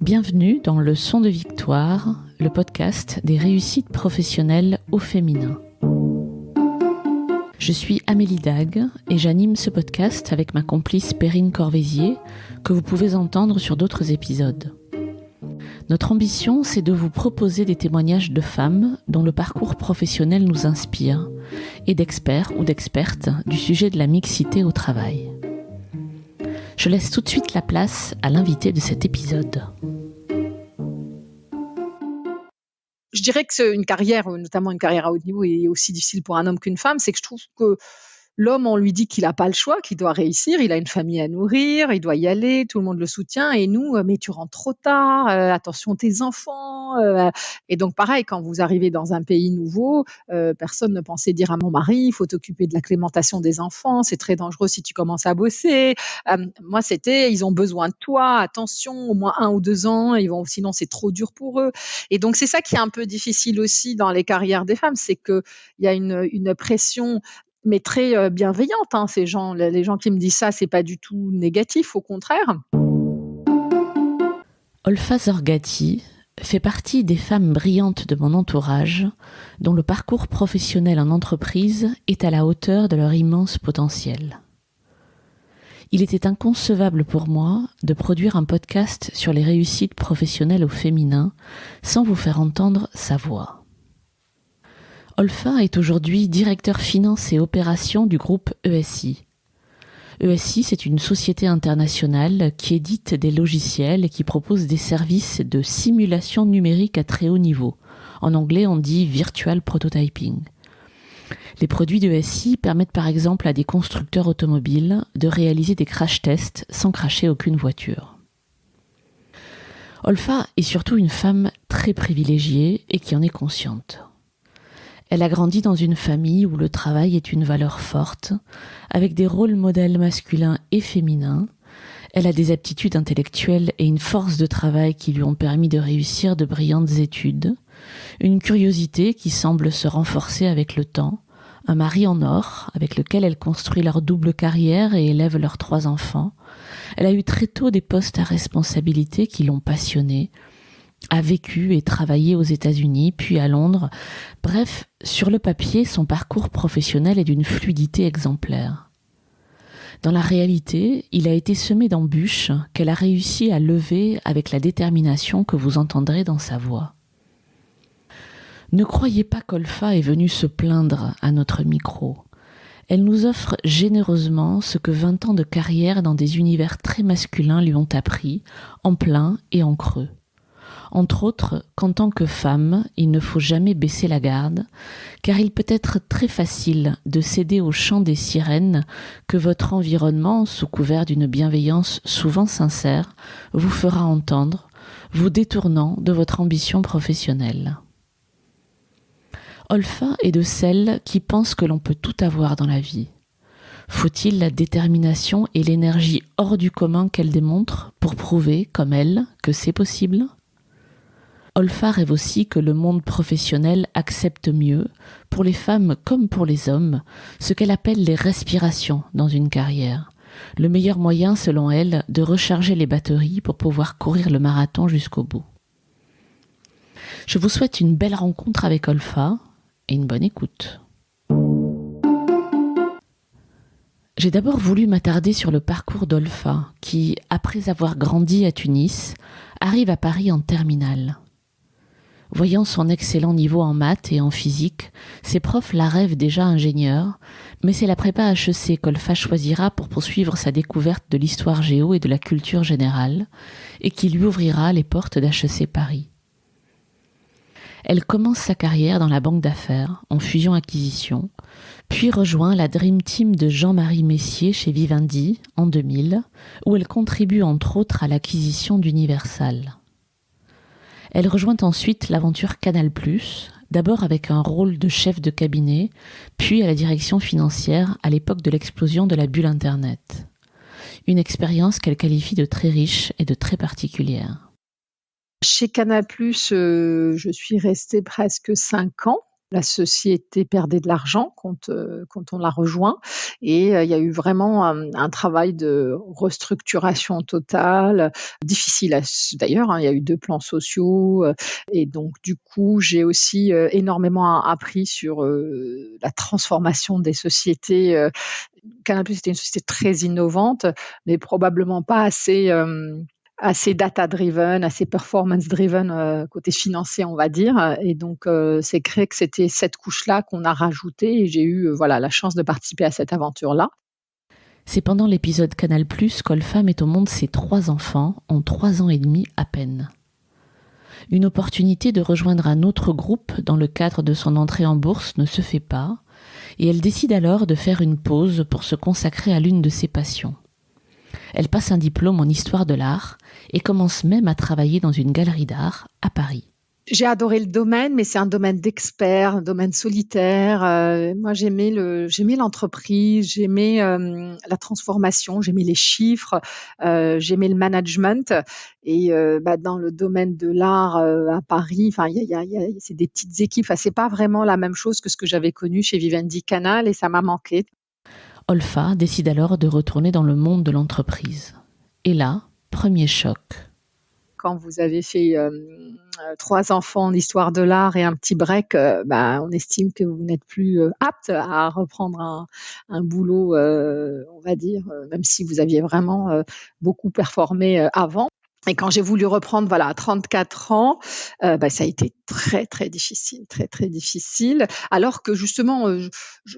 Bienvenue dans Le Son de Victoire, le podcast des réussites professionnelles au féminin. Je suis Amélie Dague et j'anime ce podcast avec ma complice Perrine Corvézier, que vous pouvez entendre sur d'autres épisodes. Notre ambition, c'est de vous proposer des témoignages de femmes dont le parcours professionnel nous inspire et d'experts ou d'expertes du sujet de la mixité au travail. Je laisse tout de suite la place à l'invité de cet épisode. Je dirais que c'est une carrière, notamment une carrière à haut niveau, est aussi difficile pour un homme qu'une femme. C'est que je trouve que l'homme, on lui dit qu'il n'a pas le choix, qu'il doit réussir, il a une famille à nourrir, il doit y aller, tout le monde le soutient. Et nous, mais tu rentres trop tard, attention tes enfants. Et donc pareil, quand vous arrivez dans un pays nouveau, personne ne pensait dire à mon mari, il faut t'occuper de l'acclimatation des enfants, c'est très dangereux si tu commences à bosser. Moi, c'était, ils ont besoin de toi, attention, au moins 1 ou 2 ans, sinon c'est trop dur pour eux. Et donc c'est ça qui est un peu difficile aussi dans les carrières des femmes, c'est qu'il y a une pression mais très bienveillante. Les gens qui me disent ça, c'est pas du tout négatif, au contraire. Olfa Zorgati fait partie des femmes brillantes de mon entourage, dont le parcours professionnel en entreprise est à la hauteur de leur immense potentiel. Il était inconcevable pour moi de produire un podcast sur les réussites professionnelles au féminin sans vous faire entendre sa voix. Olfa est aujourd'hui directeur finance et opérations du groupe ESI. ESI, c'est une société internationale qui édite des logiciels et qui propose des services de simulation numérique à très haut niveau. En anglais, on dit Virtual Prototyping. Les produits d'ESI permettent par exemple à des constructeurs automobiles de réaliser des crash tests sans crasher aucune voiture. Olfa est surtout une femme très privilégiée et qui en est consciente. Elle a grandi dans une famille où le travail est une valeur forte, avec des rôles modèles masculins et féminins. Elle a des aptitudes intellectuelles et une force de travail qui lui ont permis de réussir de brillantes études, une curiosité qui semble se renforcer avec le temps, un mari en or avec lequel elle construit leur double carrière et élève leurs 3 enfants. Elle a eu très tôt des postes à responsabilité qui l'ont passionnée, a vécu et travaillé aux États-Unis, puis à Londres. Bref, sur le papier, son parcours professionnel est d'une fluidité exemplaire. Dans la réalité, il a été semé d'embûches qu'elle a réussi à lever avec la détermination que vous entendrez dans sa voix. Ne croyez pas qu'Olfa est venue se plaindre à notre micro. Elle nous offre généreusement ce que 20 ans de carrière dans des univers très masculins lui ont appris, en plein et en creux. Entre autres, qu'en tant que femme, il ne faut jamais baisser la garde, car il peut être très facile de céder au chant des sirènes que votre environnement, sous couvert d'une bienveillance souvent sincère, vous fera entendre, vous détournant de votre ambition professionnelle. Olfa est de celles qui pensent que l'on peut tout avoir dans la vie. Faut-il la détermination et l'énergie hors du commun qu'elle démontre pour prouver, comme elle, que c'est possible ? Olfa rêve aussi que le monde professionnel accepte mieux, pour les femmes comme pour les hommes, ce qu'elle appelle les respirations dans une carrière. Le meilleur moyen, selon elle, de recharger les batteries pour pouvoir courir le marathon jusqu'au bout. Je vous souhaite une belle rencontre avec Olfa et une bonne écoute. J'ai d'abord voulu m'attarder sur le parcours d'Olfa, qui, après avoir grandi à Tunis, arrive à Paris en terminale. Voyant son excellent niveau en maths et en physique, ses profs la rêvent déjà ingénieure, mais c'est la prépa HEC qu'Olfa choisira pour poursuivre sa découverte de l'histoire géo et de la culture générale, et qui lui ouvrira les portes d'HEC Paris. Elle commence sa carrière dans la banque d'affaires, en fusion-acquisition, puis rejoint la Dream Team de Jean-Marie Messier chez Vivendi en 2000, où elle contribue entre autres à l'acquisition d'Universal. Elle rejoint ensuite l'aventure Canal+, d'abord avec un rôle de chef de cabinet, puis à la direction financière à l'époque de l'explosion de la bulle Internet. Une expérience qu'elle qualifie de très riche et de très particulière. Chez Canal+, je suis restée presque 5 ans. La société perdait de l'argent quand on l'a rejoint et il y a eu vraiment un travail de restructuration totale, difficile d'ailleurs, hein, il y a eu 2 plans sociaux, et donc du coup, j'ai aussi, énormément appris sur, la transformation des sociétés. Canal+ était une société très innovante, mais probablement pas assez data driven, assez performance driven, côté financier, on va dire, et donc c'est vrai que c'était cette couche-là qu'on a rajoutée et j'ai eu, voilà, la chance de participer à cette aventure-là. C'est pendant l'épisode Canal+ qu'Olfa met au monde ses 3 enfants en 3 ans et demi à peine. Une opportunité de rejoindre un autre groupe dans le cadre de son entrée en bourse ne se fait pas, et elle décide alors de faire une pause pour se consacrer à l'une de ses passions. Elle passe un diplôme en histoire de l'art et commence même à travailler dans une galerie d'art à Paris. J'ai adoré le domaine, mais c'est un domaine d'expert, un domaine solitaire. Moi, j'aimais l'entreprise, j'aimais la transformation, j'aimais les chiffres, j'aimais le management. Et dans le domaine de l'art à Paris, enfin, c'est des petites équipes. Enfin, c'est pas vraiment la même chose que ce que j'avais connu chez Vivendi Canal, et ça m'a manqué. Olfa décide alors de retourner dans le monde de l'entreprise. Et là, premier choc. Quand vous avez fait 3 enfants en histoire de l'art et un petit break, on estime que vous n'êtes plus apte à reprendre un boulot, on va dire, même si vous aviez vraiment beaucoup performé avant. Et quand j'ai voulu reprendre, voilà, à 34 ans, ça a été très, très difficile, très, très difficile. Alors que justement,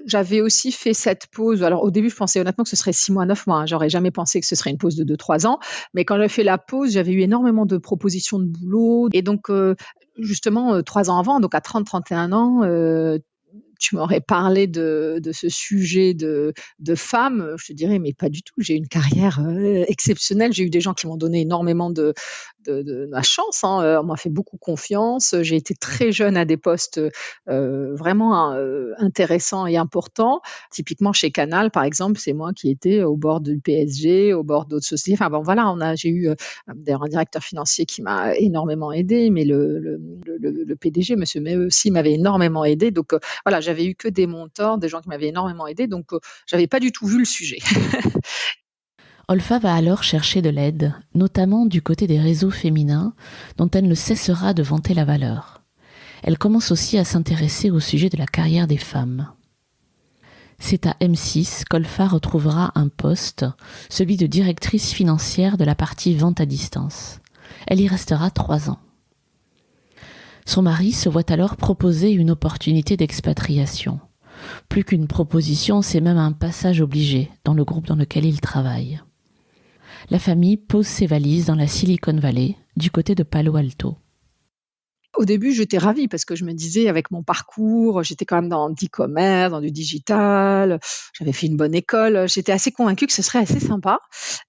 j'avais aussi fait cette pause. Alors au début, je pensais honnêtement que ce serait 6 mois, 9 mois, hein. J'aurais jamais pensé que ce serait une pause de 2-3 ans. Mais quand j'ai fait la pause, j'avais eu énormément de propositions de boulot et donc justement, 3 ans avant, donc à 30-31 ans, tu m'aurais parlé de ce sujet de femme, je te dirais: «Mais pas du tout, j'ai une carrière, exceptionnelle». J'ai eu des gens qui m'ont donné énormément de ma chance, hein, on m'a fait beaucoup confiance. J'ai été très jeune à des postes, vraiment, intéressants et importants. Typiquement chez Canal, par exemple, c'est moi qui étais au bord du PSG, au bord d'autres sociétés. Enfin bon, voilà, j'ai eu, d'ailleurs un directeur financier qui m'a énormément aidé, mais le PDG, monsieur Maheu aussi m'avait énormément aidé. Donc voilà, j'avais eu que des mentors, des gens qui m'avaient énormément aidé, donc j'avais pas du tout vu le sujet. Olfa va alors chercher de l'aide, notamment du côté des réseaux féminins, dont elle ne cessera de vanter la valeur. Elle commence aussi à s'intéresser au sujet de la carrière des femmes. C'est à M6 qu'Olfa retrouvera un poste, celui de directrice financière de la partie vente à distance. Elle y restera 3 ans. Son mari se voit alors proposer une opportunité d'expatriation. Plus qu'une proposition, c'est même un passage obligé dans le groupe dans lequel il travaille. La famille pose ses valises dans la Silicon Valley, du côté de Palo Alto. Au début, j'étais ravie parce que je me disais avec mon parcours, j'étais quand même dans l'e-commerce, dans du digital, j'avais fait une bonne école, j'étais assez convaincue que ce serait assez sympa,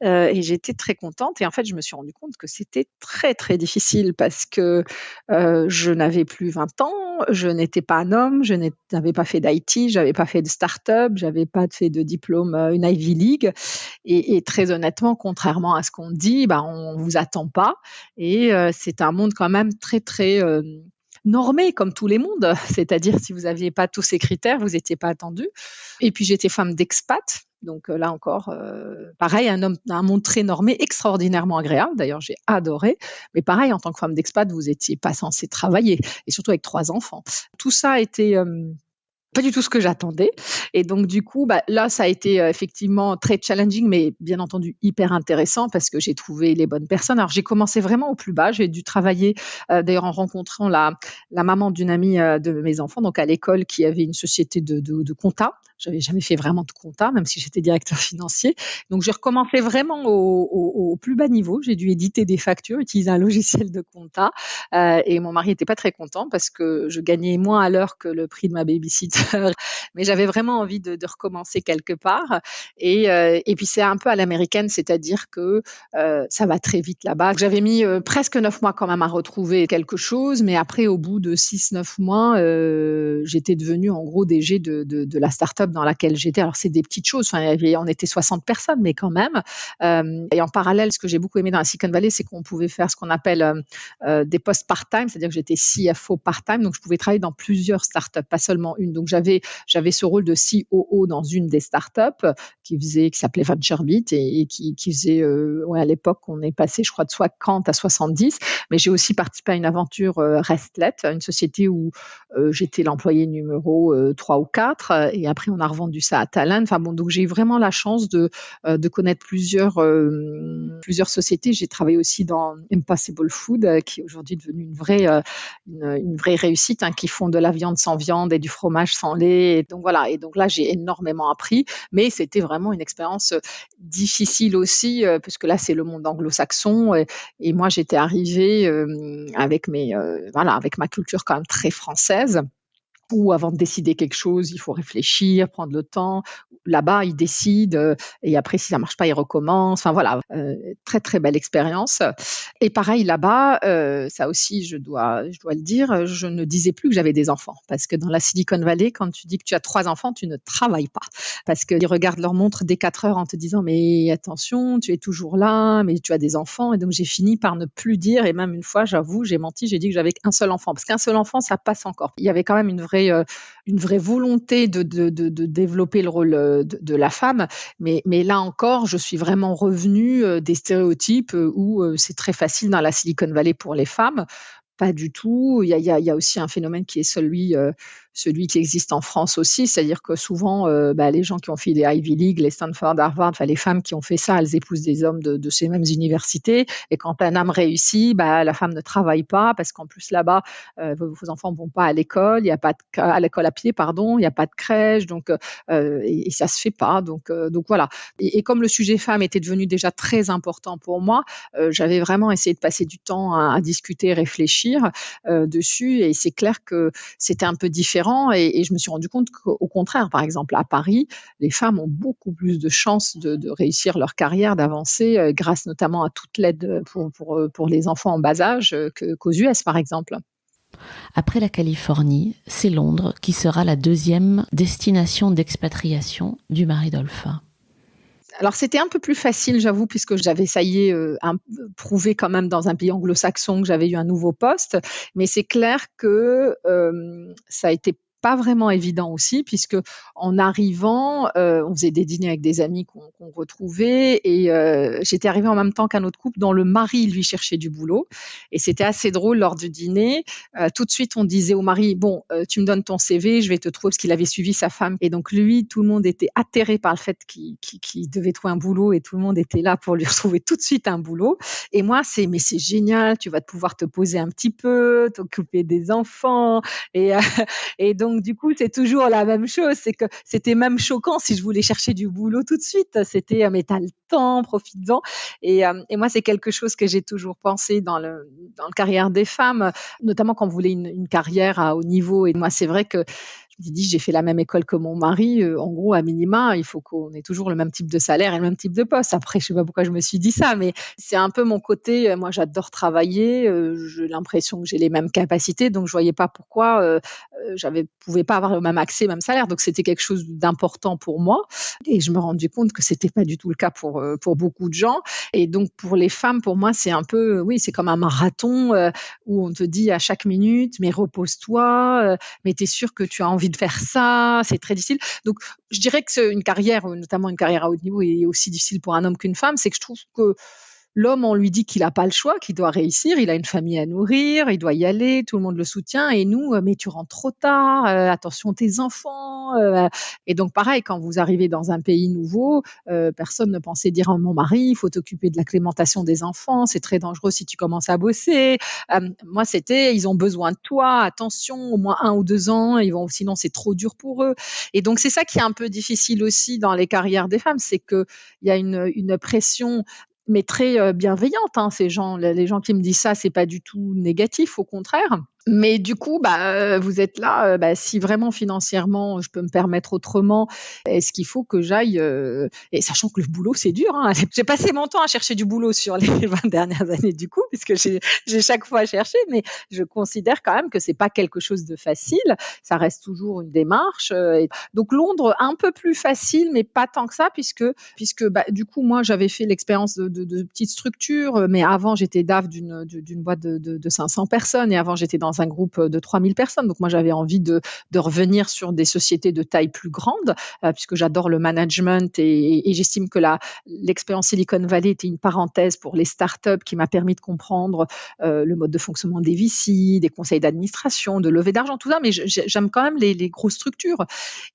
et j'étais très contente et en fait, je me suis rendue compte que c'était très, très difficile parce que, je n'avais plus 20 ans, je n'étais pas un homme, n'avais pas fait d'IT, j'avais pas fait de start-up, j'avais pas fait de diplôme, une Ivy League, et très honnêtement, contrairement à ce qu'on dit, on vous attend pas, et c'est un monde quand même très, très, normé comme tous les mondes. C'est-à-dire si vous aviez pas tous ces critères, vous étiez pas attendu. Et puis j'étais femme d'expat, donc là encore, pareil, un monde très normé, extraordinairement agréable. D'ailleurs, j'ai adoré. Mais pareil, en tant que femme d'expat, vous étiez pas censée travailler et surtout avec 3 enfants. Tout ça a été, pas du tout ce que j'attendais, et donc du coup, là, ça a été, effectivement très challenging, mais bien entendu hyper intéressant parce que j'ai trouvé les bonnes personnes. Alors j'ai commencé vraiment au plus bas, j'ai dû travailler, d'ailleurs en rencontrant la maman d'une amie, de mes enfants, donc à l'école, qui avait une société de compta. J'avais jamais fait vraiment de compta, même si j'étais directeur financier. Donc j'ai recommencé vraiment au plus bas niveau. J'ai dû éditer des factures, utiliser un logiciel de compta, et mon mari était pas très content parce que je gagnais moins à l'heure que le prix de ma baby-sit heures, mais j'avais vraiment envie de recommencer quelque part et puis c'est un peu à l'américaine, c'est-à-dire que, ça va très vite là-bas. J'avais mis, presque 9 mois quand même à retrouver quelque chose, mais après au bout de 6-9 mois, j'étais devenue en gros DG de la start-up dans laquelle j'étais. Alors c'est des petites choses, enfin on était 60 personnes, mais quand même. Et en parallèle, ce que j'ai beaucoup aimé dans la Silicon Valley, c'est qu'on pouvait faire ce qu'on appelle des postes part-time, c'est-à-dire que j'étais CFO part-time, donc je pouvais travailler dans plusieurs startups, pas seulement une. Donc j'avais ce rôle de COO dans une des startups qui s'appelait VentureBeat et qui faisait, ouais, à l'époque, on est passé, je crois, de 50 à 70. Mais j'ai aussi participé à une aventure Restlet, une société où j'étais l'employé numéro 3 ou 4, et après on a revendu ça à Talent. Enfin bon, donc j'ai eu vraiment la chance de connaître plusieurs sociétés. J'ai travaillé aussi dans Impossible Food, qui est aujourd'hui devenue une vraie réussite, hein, qui font de la viande sans viande et du fromage sans lait. Et donc voilà. Et donc là, j'ai énormément appris, mais c'était vraiment une expérience difficile aussi, puisque là, c'est le monde anglo-saxon. Et moi, j'étais arrivée avec ma culture quand même très française, où avant de décider quelque chose, il faut réfléchir, prendre le temps. Là-bas, ils décident, et après, si ça marche pas, ils recommencent. Enfin voilà, très très belle expérience. Et pareil là-bas, ça aussi, je dois le dire, je ne disais plus que j'avais des enfants, parce que dans la Silicon Valley, quand tu dis que tu as 3 enfants, tu ne travailles pas, parce qu'ils regardent leur montre dès 4 heures en te disant mais attention, tu es toujours là, mais tu as des enfants. Et donc j'ai fini par ne plus dire. Et même une fois, j'avoue, j'ai menti, j'ai dit que j'avais qu'un seul enfant, parce qu'un seul enfant, ça passe encore. Il y avait quand même une vraie volonté de développer le rôle de la femme. Mais là encore, je suis vraiment revenue des stéréotypes où c'est très facile dans la Silicon Valley pour les femmes. Pas du tout. Il y a aussi un phénomène qui est celui qui existe en France aussi, c'est-à-dire que souvent, les gens qui ont fait les Ivy League, les Stanford, Harvard, enfin les femmes qui ont fait ça, elles épousent des hommes de ces mêmes universités. Et quand un homme réussit, la femme ne travaille pas, parce qu'en plus là-bas, vos enfants vont pas à l'école, il y a pas à l'école à pied, pardon, il y a pas de crèche, donc et ça se fait pas. Donc voilà. Et comme le sujet femme était devenu déjà très important pour moi, j'avais vraiment essayé de passer du temps à discuter, réfléchir dessus. Et c'est clair que c'était un peu différent. Et je me suis rendu compte qu'au contraire, par exemple à Paris, les femmes ont beaucoup plus de chances de réussir leur carrière, d'avancer, grâce notamment à toute l'aide pour les enfants en bas âge, qu'aux US par exemple. Après la Californie, c'est Londres qui sera la deuxième destination d'expatriation du mari d'Olfa. Alors c'était un peu plus facile, j'avoue, puisque j'avais, ça y est, prouvé quand même dans un pays anglo-saxon que j'avais eu un nouveau poste. Mais c'est clair que ça a été pas vraiment évident aussi, puisque en arrivant, on faisait des dîners avec des amis qu'on retrouvait, et j'étais arrivée en même temps qu'un autre couple dont le mari, lui, cherchait du boulot. Et c'était assez drôle lors du dîner. Tout de suite, on disait au mari, bon, tu me donnes ton CV, je vais te trouver, parce qu'il avait suivi sa femme. Et donc lui, tout le monde était atterré par le fait qu'il devait trouver un boulot, et tout le monde était là pour lui retrouver tout de suite un boulot. Et moi, mais c'est génial, tu vas pouvoir te poser un petit peu, t'occuper des enfants. Et, et donc, du coup, c'est toujours la même chose. C'est que c'était même choquant si je voulais chercher du boulot tout de suite. C'était, mais t'as le temps, profites-en. Et moi, c'est quelque chose que j'ai toujours pensé dans le carrière des femmes, notamment quand vous voulez une carrière à haut niveau. Et moi, c'est vrai que je me dis, j'ai fait la même école que mon mari. En gros, à minima, il faut qu'on ait toujours le même type de salaire et le même type de poste. Après, je sais pas pourquoi je me suis dit ça, mais c'est un peu mon côté. Moi, j'adore travailler. J'ai l'impression que j'ai les mêmes capacités, donc je voyais pas pourquoi pouvais pas avoir le même accès, le même salaire. Donc c'était quelque chose d'important pour moi. Et je me rendais compte que c'était pas du tout le cas pour beaucoup de gens. Et donc pour les femmes, pour moi, c'est un peu, oui, c'est comme un marathon où on te dit à chaque minute, mais repose-toi, mais tu es sûr que tu as envie de faire ça, c'est très difficile. Donc je dirais que c'est une carrière, notamment une carrière à haut niveau, est aussi difficile pour un homme qu'une femme. C'est que je trouve que l'homme, on lui dit qu'il n'a pas le choix, qu'il doit réussir, il a une famille à nourrir, il doit y aller, tout le monde le soutient. Et nous, mais tu rentres trop tard, attention tes enfants. Et donc pareil, quand vous arrivez dans un pays nouveau, personne ne pensait dire à mon mari, il faut t'occuper de l'acclimatation des enfants, c'est très dangereux si tu commences à bosser. Moi, c'était, ils ont besoin de toi, attention, au moins 1 ou 2 ans, sinon c'est trop dur pour eux. Et donc c'est ça qui est un peu difficile aussi dans les carrières des femmes, c'est que il y a une pression, mais très bienveillante, hein, ces gens. Les gens qui me disent ça, c'est pas du tout négatif, au contraire. Mais du coup, vous êtes là, si vraiment financièrement je peux me permettre autrement, est-ce qu'il faut que j'aille, et sachant que le boulot c'est dur, hein. J'ai passé mon temps à chercher du boulot sur les 20 dernières années du coup, puisque j'ai chaque fois cherché, mais je considère quand même que c'est pas quelque chose de facile. Ça reste toujours une démarche, et donc Londres un peu plus facile, mais pas tant que ça puisque du coup moi j'avais fait l'expérience de petites structures, mais avant j'étais DAF d'une boîte de 500 personnes et avant j'étais dans un groupe de 3000 personnes. Donc moi j'avais envie de revenir sur des sociétés de taille plus grande, puisque j'adore le management et j'estime que l'expérience Silicon Valley était une parenthèse pour les startups qui m'a permis de comprendre le mode de fonctionnement des VC, des conseils d'administration, de levée d'argent, tout ça. Mais j'aime quand même les grosses structures.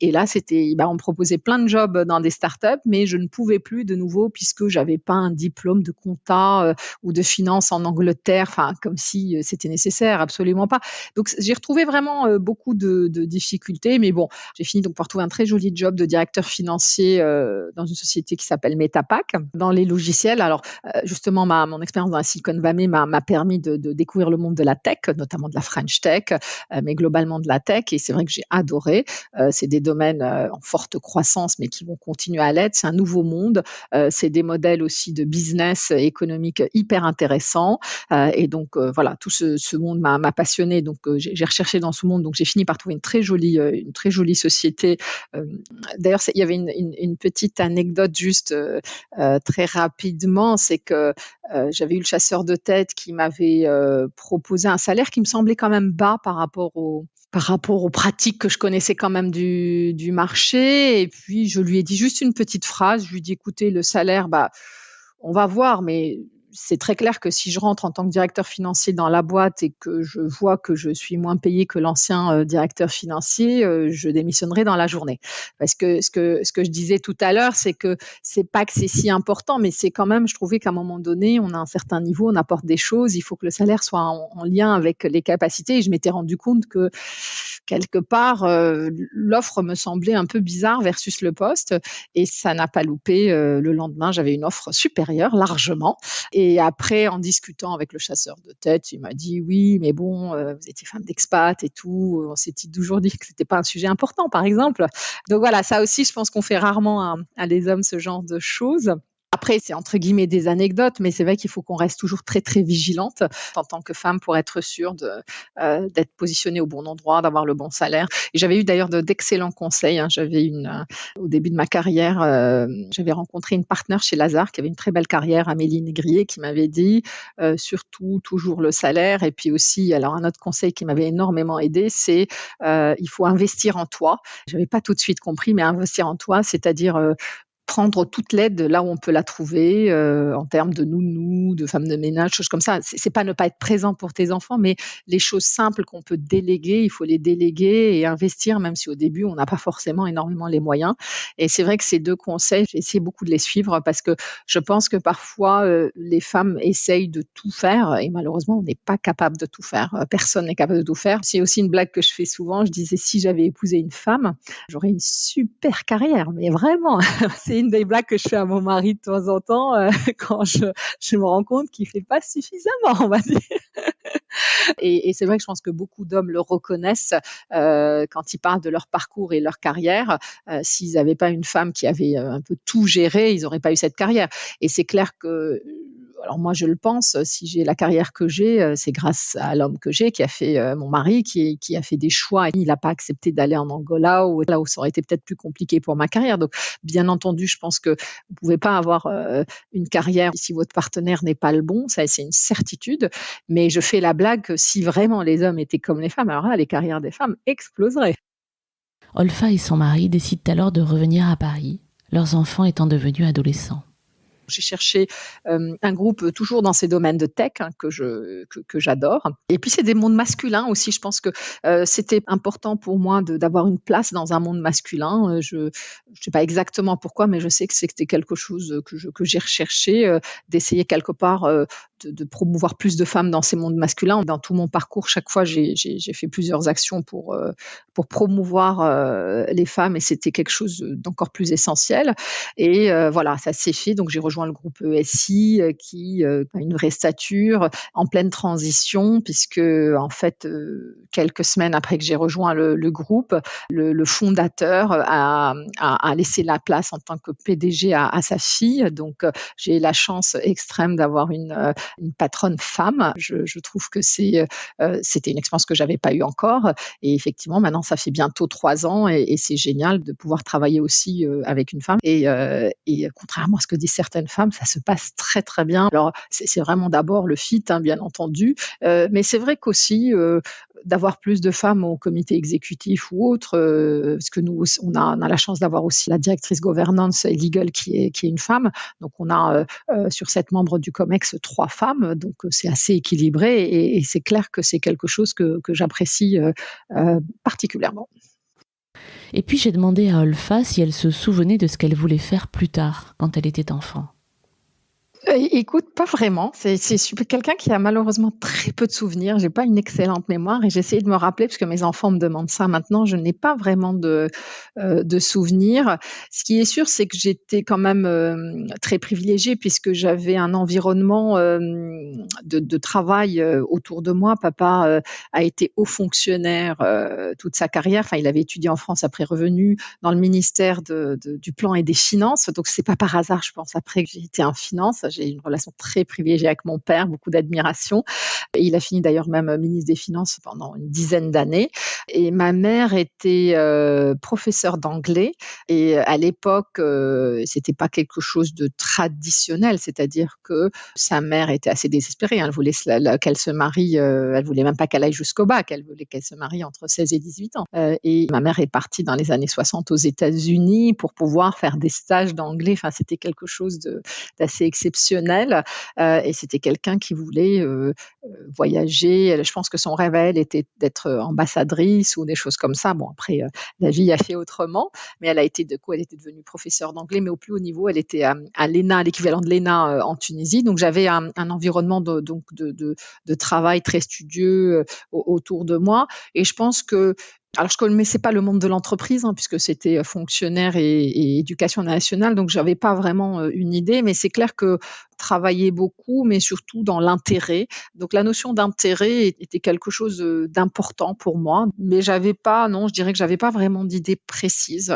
Et là, on me proposait plein de jobs dans des startups, mais je ne pouvais plus de nouveau puisque j'avais pas un diplôme de compta ou de finance en Angleterre, enfin comme si c'était nécessaire, absolument pas. Donc j'ai retrouvé vraiment beaucoup de difficultés, mais bon, j'ai fini donc par trouver un très joli job de directeur financier dans une société qui s'appelle Metapack dans les logiciels. Alors justement, mon expérience dans la Silicon Valley m'a permis de découvrir le monde de la tech, notamment de la French Tech, mais globalement de la tech. Et c'est vrai que j'ai adoré. C'est des domaines en forte croissance, mais qui vont continuer à l'être. C'est un nouveau monde. C'est des modèles aussi de business économique hyper intéressants. Et donc voilà, tout ce monde m'a passionnée. Donc j'ai recherché dans ce monde. Donc j'ai fini par trouver une très jolie société. D'ailleurs, il y avait une petite anecdote juste très rapidement, c'est que j'avais eu le chasseur de tête qui m'avait proposé un salaire qui me semblait quand même bas par rapport aux pratiques que je connaissais quand même du marché. Et puis, je lui ai dit juste une petite phrase. Je lui ai dit, écoutez, le salaire, on va voir, mais c'est très clair que si je rentre en tant que directeur financier dans la boîte et que je vois que je suis moins payé que l'ancien directeur financier, je démissionnerai dans la journée. Parce que ce que je disais tout à l'heure, c'est que c'est pas que c'est si important, mais c'est quand même, je trouvais qu'à un moment donné, on a un certain niveau, on apporte des choses, il faut que le salaire soit en lien avec les capacités. Et je m'étais rendu compte que quelque part, l'offre me semblait un peu bizarre versus le poste, et ça n'a pas loupé. Le lendemain, j'avais une offre supérieure, largement. Et après, en discutant avec le chasseur de tête, il m'a dit oui, mais bon, vous étiez femme d'expat et tout. On s'était toujours dit que c'était pas un sujet important, par exemple. Donc voilà, ça aussi, je pense qu'on fait rarement à les hommes ce genre de choses. Après, c'est entre guillemets des anecdotes, mais c'est vrai qu'il faut qu'on reste toujours très très vigilante en tant que femme pour être sûre d'être positionnée au bon endroit, d'avoir le bon salaire. Et j'avais eu d'ailleurs d'excellents conseils, hein. Au début de ma carrière, j'avais rencontré une partenaire chez Lazare qui avait une très belle carrière, Amélie Négrier, qui m'avait dit surtout toujours le salaire. Et puis aussi, alors un autre conseil qui m'avait énormément aidé, c'est il faut investir en toi. J'avais pas tout de suite compris, mais investir en toi, c'est-à-dire prendre toute l'aide là où on peut la trouver, en termes de nounou, de femme de ménage, choses comme ça. C'est pas ne pas être présent pour tes enfants, mais les choses simples qu'on peut déléguer, il faut les déléguer et investir, même si au début on n'a pas forcément énormément les moyens. Et c'est vrai que ces 2 conseils, j'ai essayé beaucoup de les suivre parce que je pense que parfois, les femmes essayent de tout faire et malheureusement on n'est pas capable de tout faire. Personne n'est capable de tout faire. C'est aussi une blague que je fais souvent. Je disais: «Si j'avais épousé une femme, j'aurais une super carrière», mais vraiment. C'est une des blagues que je fais à mon mari de temps en temps quand je me rends compte qu'il fait pas suffisamment, on va dire. Et c'est vrai que je pense que beaucoup d'hommes le reconnaissent quand ils parlent de leur parcours et leur carrière. S'ils n'avaient pas une femme qui avait un peu tout géré, ils n'auraient pas eu cette carrière. Et c'est clair que alors moi je le pense, si j'ai la carrière que j'ai, c'est grâce à l'homme que j'ai qui a fait mon mari, qui a fait des choix. Il n'a pas accepté d'aller en Angola ou là où ça aurait été peut-être plus compliqué pour ma carrière. Donc bien entendu, je pense que vous pouvez pas avoir une carrière si votre partenaire n'est pas le bon, ça c'est une certitude. Mais je fais la blague que si vraiment les hommes étaient comme les femmes, alors là les carrières des femmes exploseraient. Olfa et son mari décident alors de revenir à Paris, leurs enfants étant devenus adolescents. J'ai cherché un groupe toujours dans ces domaines de tech, hein, que j'adore. Et puis c'est des mondes masculins aussi. Je pense que c'était important pour moi d'avoir une place dans un monde masculin. Je sais pas exactement pourquoi, mais je sais que c'était quelque chose que j'ai recherché, d'essayer quelque part de promouvoir plus de femmes dans ces mondes masculins. Dans tout mon parcours, chaque fois, j'ai fait plusieurs actions pour promouvoir les femmes, et c'était quelque chose d'encore plus essentiel. Et voilà, ça s'est fait. Donc j'ai rejoint rejoint le groupe ESI qui a une vraie stature, en pleine transition, puisque en fait, quelques semaines après que j'ai rejoint le groupe, le fondateur a laissé la place en tant que PDG à sa fille. Donc, j'ai la chance extrême d'avoir une patronne femme. Je trouve que c'était une expérience que j'avais pas eue encore. Et effectivement, maintenant, ça fait bientôt 3 ans et c'est génial de pouvoir travailler aussi avec une femme. Et contrairement à ce que disent certaines femmes, ça se passe très très bien. Alors, c'est vraiment d'abord le fit, hein, bien entendu, mais c'est vrai qu'aussi d'avoir plus de femmes au comité exécutif ou autre, parce que nous, on a la chance d'avoir aussi la directrice governance et legal qui est une femme. Donc, on a sur 7 membres du COMEX 3 femmes, donc c'est assez équilibré et c'est clair que c'est quelque chose que j'apprécie particulièrement. Et puis j'ai demandé à Olfa si elle se souvenait de ce qu'elle voulait faire plus tard, quand elle était enfant. Écoute, pas vraiment. Je suis quelqu'un qui a malheureusement très peu de souvenirs. J'ai pas une excellente mémoire et j'essaie de me rappeler, parce que mes enfants me demandent ça maintenant. Je n'ai pas vraiment de souvenirs. Ce qui est sûr, c'est que j'étais quand même très privilégiée, puisque j'avais un environnement de travail autour de moi. Papa a été haut fonctionnaire toute sa carrière. Enfin, il avait étudié en France, après revenu dans le ministère du Plan et des Finances. Donc, c'est pas par hasard, je pense, après que j'ai été en finance. J'ai une relation très privilégiée avec mon père, beaucoup d'admiration. Et il a fini d'ailleurs même ministre des Finances pendant une dizaine d'années. Et ma mère était professeure d'anglais. Et à l'époque, c'était pas quelque chose de traditionnel, c'est-à-dire que sa mère était assez désespérée. Elle voulait qu'elle se marie, elle voulait même pas qu'elle aille jusqu'au bac, elle voulait qu'elle se marie entre 16 et 18 ans. Et ma mère est partie dans les années 60 aux États-Unis pour pouvoir faire des stages d'anglais. Enfin, c'était quelque chose d'assez exceptionnel. Et c'était quelqu'un qui voulait voyager. Je pense que son rêve à elle était d'être ambassadrice ou des choses comme ça. Bon, après, la vie a fait autrement, mais elle était devenue professeure d'anglais, mais au plus haut niveau. Elle était à l'ENA, l'équivalent de l'ENA en Tunisie. Donc, j'avais un environnement de travail très studieux autour de moi. Et je pense que, alors, je ne connaissais pas le monde de l'entreprise, hein, puisque c'était fonctionnaire et éducation nationale, donc j'avais pas vraiment une idée, mais c'est clair que travailler beaucoup, mais surtout dans l'intérêt. Donc, la notion d'intérêt était quelque chose d'important pour moi, mais je dirais que j'avais pas vraiment d'idée précise.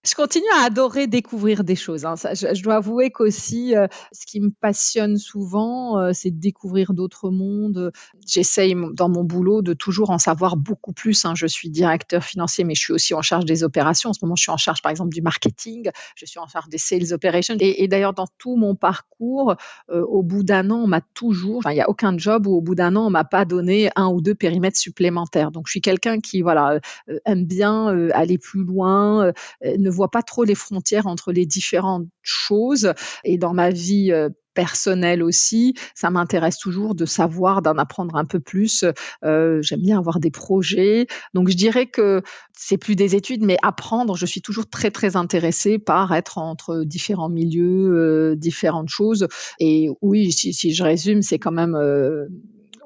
Je continue à adorer découvrir des choses, hein. Ça, je dois avouer qu'aussi, ce qui me passionne souvent, c'est de découvrir d'autres mondes. J'essaye dans mon boulot de toujours en savoir beaucoup plus, hein. Je suis directeur financier, mais je suis aussi en charge des opérations. En ce moment, je suis en charge, par exemple, du marketing. Je suis en charge des sales operations. Et d'ailleurs, dans tout mon parcours, au bout d'un an, il n'y a aucun job où au bout d'un an, on m'a pas donné 1 ou 2 périmètres supplémentaires. Donc, je suis quelqu'un qui, voilà, aime bien aller plus loin, ne voit pas trop les frontières entre les différentes choses. Et dans ma vie personnelle aussi, ça m'intéresse toujours de savoir, d'en apprendre un peu plus. J'aime bien avoir des projets. Donc, je dirais que c'est plus des études, mais apprendre, je suis toujours très, très intéressée par être entre différents milieux, différentes choses. Et oui, si je résume, c'est quand même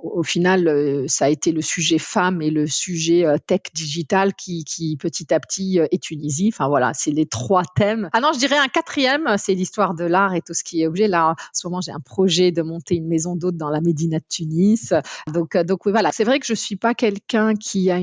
au final, ça a été le sujet femme et le sujet tech digital qui petit à petit est Tunisie. Enfin voilà, c'est les 3 thèmes. Ah non, je dirais un 4e, c'est l'histoire de l'art et tout ce qui est objet. Là, en ce moment, j'ai un projet de monter une maison d'hôtes dans la Médina de Tunis. Donc oui, voilà. C'est vrai que je suis pas quelqu'un qui a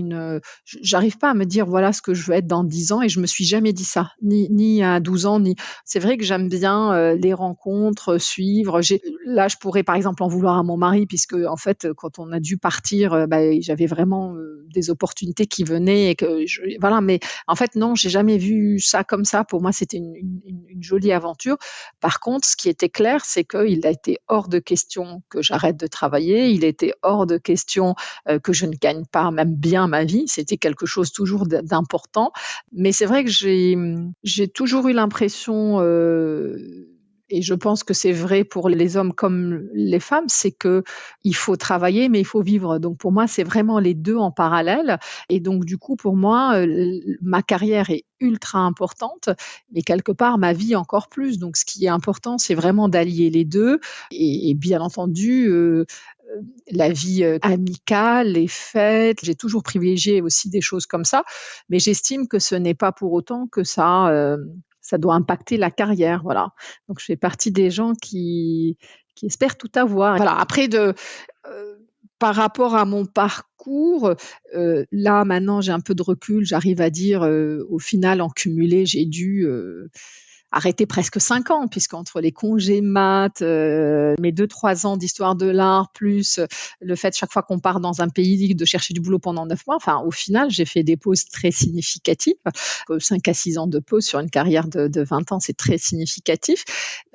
j'arrive pas à me dire voilà ce que je veux être dans 10 ans, et je me suis jamais dit ça, ni à 12 ans, ni. C'est vrai que j'aime bien les rencontres, suivre. Là, je pourrais par exemple en vouloir à mon mari, puisque en fait, quand on a dû partir, j'avais vraiment des opportunités qui venaient et voilà. Mais en fait, non, j'ai jamais vu ça comme ça. Pour moi, c'était une jolie aventure. Par contre, ce qui était clair, c'est qu'il a été hors de question que j'arrête de travailler. Il était hors de question que je ne gagne pas même bien ma vie. C'était quelque chose toujours d'important. Mais c'est vrai que j'ai toujours eu l'impression, et je pense que c'est vrai pour les hommes comme les femmes, c'est que il faut travailler, mais il faut vivre. Donc pour moi, c'est vraiment les 2 en parallèle. Et donc du coup, pour moi, ma carrière est ultra importante, mais quelque part ma vie encore plus. Donc ce qui est important, c'est vraiment d'allier les 2. Et bien entendu, la vie amicale, les fêtes. J'ai toujours privilégié aussi des choses comme ça, mais j'estime que ce n'est pas pour autant que ça ça doit impacter la carrière, voilà. Donc je fais partie des gens qui espèrent tout avoir. Voilà, après par rapport à mon parcours, là maintenant j'ai un peu de recul, j'arrive à dire, au final en cumulé, j'ai dû, arrêter presque 5 ans puisqu'entre les congés mat, mes 2-3 ans d'histoire de l'art, plus le fait chaque fois qu'on part dans un pays de chercher du boulot pendant 9 mois, enfin au final j'ai fait des pauses très significatives. 5 à 6 ans de pause sur une carrière de 20 ans, c'est très significatif.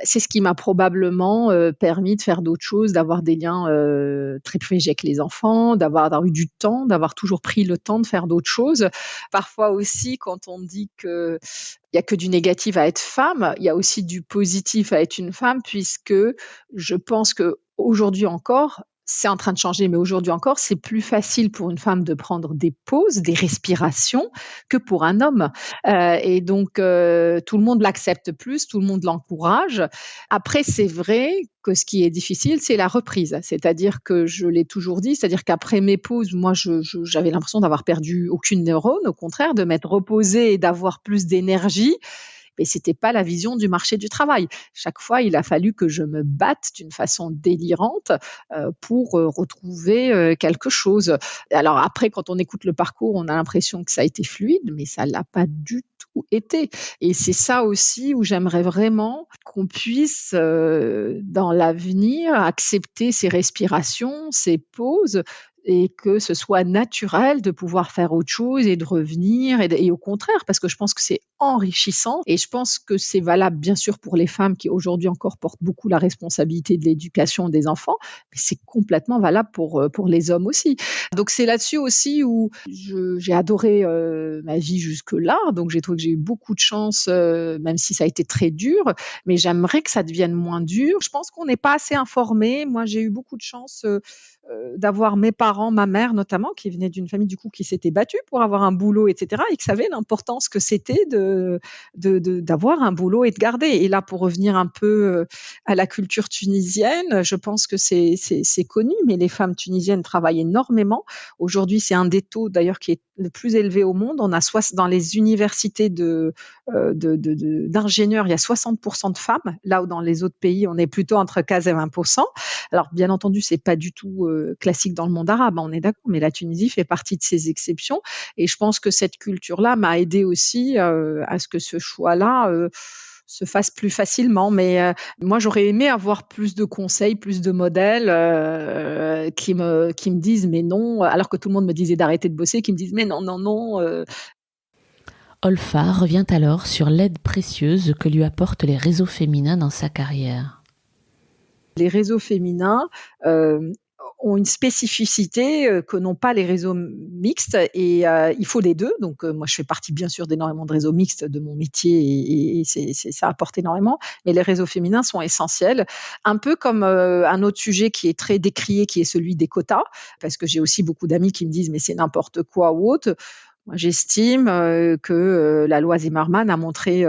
C'est ce qui m'a probablement, permis de faire d'autres choses, d'avoir des liens, très privilégiés avec les enfants, d'avoir eu du temps, d'avoir toujours pris le temps de faire d'autres choses. Parfois aussi quand on dit que il y a que du négatif à être femme, il y a aussi du positif à être une femme puisque je pense qu'aujourd'hui encore, c'est en train de changer, mais aujourd'hui encore, c'est plus facile pour une femme de prendre des pauses, des respirations que pour un homme. Et donc, tout le monde l'accepte plus, tout le monde l'encourage. Après, c'est vrai que ce qui est difficile, c'est la reprise. C'est-à-dire que je l'ai toujours dit, c'est-à-dire qu'après mes pauses, moi, j'avais l'impression d'avoir perdu aucune neurone, au contraire, de m'être reposée et d'avoir plus d'énergie. Mais c'était pas la vision du marché du travail. Chaque fois, il a fallu que je me batte d'une façon délirante pour retrouver quelque chose. Alors après, quand on écoute le parcours, on a l'impression que ça a été fluide, mais ça l'a pas du tout été. Et c'est ça aussi où j'aimerais vraiment qu'on puisse, dans l'avenir, accepter ces respirations, ces pauses et que ce soit naturel de pouvoir faire autre chose et de revenir et au contraire, parce que je pense que c'est enrichissant et je pense que c'est valable bien sûr pour les femmes qui aujourd'hui encore portent beaucoup la responsabilité de l'éducation des enfants, mais c'est complètement valable pour les hommes aussi. Donc c'est là-dessus aussi où j'ai adoré ma vie jusque-là, donc j'ai trouvé que j'ai eu beaucoup de chance, même si ça a été très dur, mais j'aimerais que ça devienne moins dur. Je pense qu'on n'est pas assez informé. Moi, j'ai eu beaucoup de chance d'avoir mes parents, ma mère notamment, qui venait d'une famille du coup qui s'était battue pour avoir un boulot, etc., et qui savait l'importance que c'était d'avoir un boulot et de garder. Et là, pour revenir un peu à la culture tunisienne, je pense que c'est connu, mais les femmes tunisiennes travaillent énormément. Aujourd'hui, c'est un des taux d'ailleurs qui est le plus élevé au monde. On a dans les universités d'ingénieurs, il y a 60% de femmes, là où dans les autres pays, on est plutôt entre 15 et 20%. Alors, bien entendu, c'est pas du tout classique dans le monde arabe, hein, on est d'accord, mais la Tunisie fait partie de ces exceptions. Et je pense que cette culture-là m'a aidé aussi à ce que ce choix-là se fasse plus facilement. Mais moi, j'aurais aimé avoir plus de conseils, plus de modèles qui me disent mais non, alors que tout le monde me disait d'arrêter de bosser, qui me disent mais non, non, non. Olfa revient alors sur l'aide précieuse que lui apportent les réseaux féminins dans sa carrière. Les réseaux féminins ont une spécificité que n'ont pas les réseaux mixtes et il faut les deux. Donc moi, je fais partie bien sûr d'énormément de réseaux mixtes de mon métier et ça apporte énormément. Mais les réseaux féminins sont essentiels. Un peu comme un autre sujet qui est très décrié, qui est celui des quotas, parce que j'ai aussi beaucoup d'amis qui me disent mais c'est n'importe quoi ou autre. Moi, j'estime que la loi Zimmermann a montré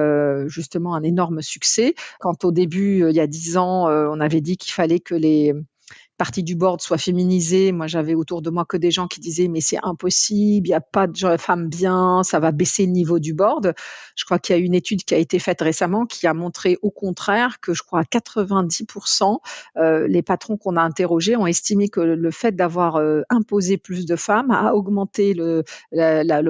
justement un énorme succès. Quand au début, il y a 10 ans, on avait dit qu'il fallait que les partie du board soit féminisée. Moi, j'avais autour de moi que des gens qui disaient mais c'est impossible, il n'y a pas de femmes bien, ça va baisser le niveau du board. Je crois qu'il y a une étude qui a été faite récemment qui a montré au contraire que je crois à 90% les patrons qu'on a interrogés ont estimé que le fait d'avoir imposé plus de femmes a augmenté le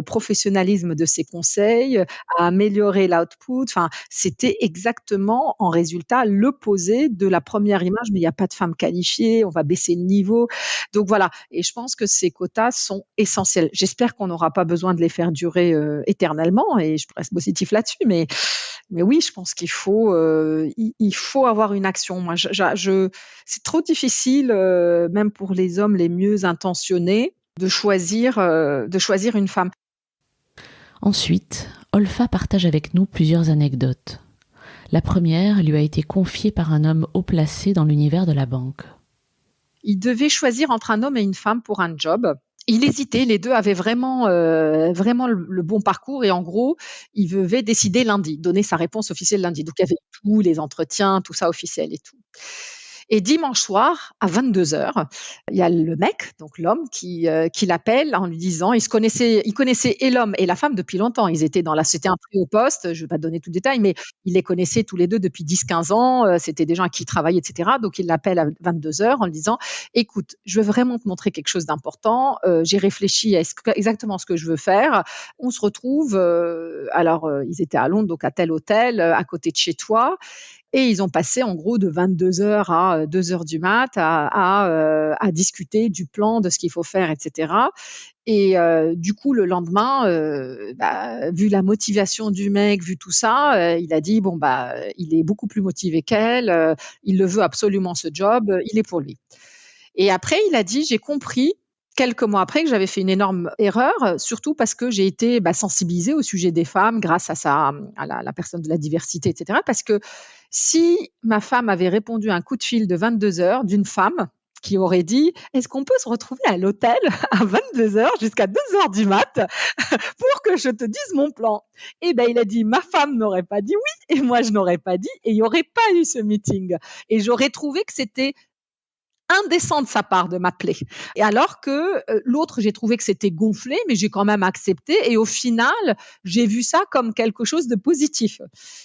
professionnalisme de ces conseils, a amélioré l'output. Enfin, c'était exactement en résultat l'opposé de la première image, mais il n'y a pas de femmes qualifiées, on va baisser le niveau. Donc voilà, et je pense que ces quotas sont essentiels. J'espère qu'on n'aura pas besoin de les faire durer éternellement, et je reste positif là-dessus, mais oui, je pense il faut avoir une action. Moi, c'est trop difficile, même pour les hommes les mieux intentionnés, de choisir une femme. Ensuite, Olfa partage avec nous plusieurs anecdotes. La première lui a été confiée par un homme haut placé dans l'univers de la banque. Il devait choisir entre un homme et une femme pour un job. Il hésitait, les deux avaient vraiment le bon parcours et en gros, il devait décider lundi, donner sa réponse officielle lundi. Donc il y avait tous les entretiens, tout ça officiel et tout. Et dimanche soir, à 22h, il y a le mec, donc l'homme, qui l'appelle en lui disant, il connaissait et l'homme et la femme depuis longtemps. C'était un trio au poste, je vais pas te donner tout le détail, mais il les connaissait tous les deux depuis 10-15 ans. C'était des gens à qui il travaillait, etc. Donc il l'appelle à 22h en lui disant, écoute, je veux vraiment te montrer quelque chose d'important. J'ai réfléchi à exactement ce que je veux faire. On se retrouve, ils étaient à Londres, donc à tel hôtel, à côté de chez toi. Et ils ont passé en gros de 22h à 2h du mat à discuter du plan, de ce qu'il faut faire, etc. Et du coup, le lendemain, vu la motivation du mec, vu tout ça, il a dit: «Bon, il est beaucoup plus motivé qu'elle, il le veut absolument ce job, il est pour lui». Et après, il a dit: «J'ai compris, quelques mois après, que j'avais fait une énorme erreur, surtout parce que j'ai été, sensibilisé au sujet des femmes grâce à la personne de la diversité, et cetera. Parce que si ma femme avait répondu à un coup de fil de 22h d'une femme qui aurait dit: «Est-ce qu'on peut se retrouver à l'hôtel à 22h jusqu'à 2h du mat pour que je te dise mon plan?» Et il a dit: «Ma femme n'aurait pas dit oui et moi je n'aurais pas dit et il y aurait pas eu ce meeting et j'aurais trouvé que c'était indécent de sa part de m'appeler. Et alors que l'autre, j'ai trouvé que c'était gonflé, mais j'ai quand même accepté. Et au final, j'ai vu ça comme quelque chose de positif.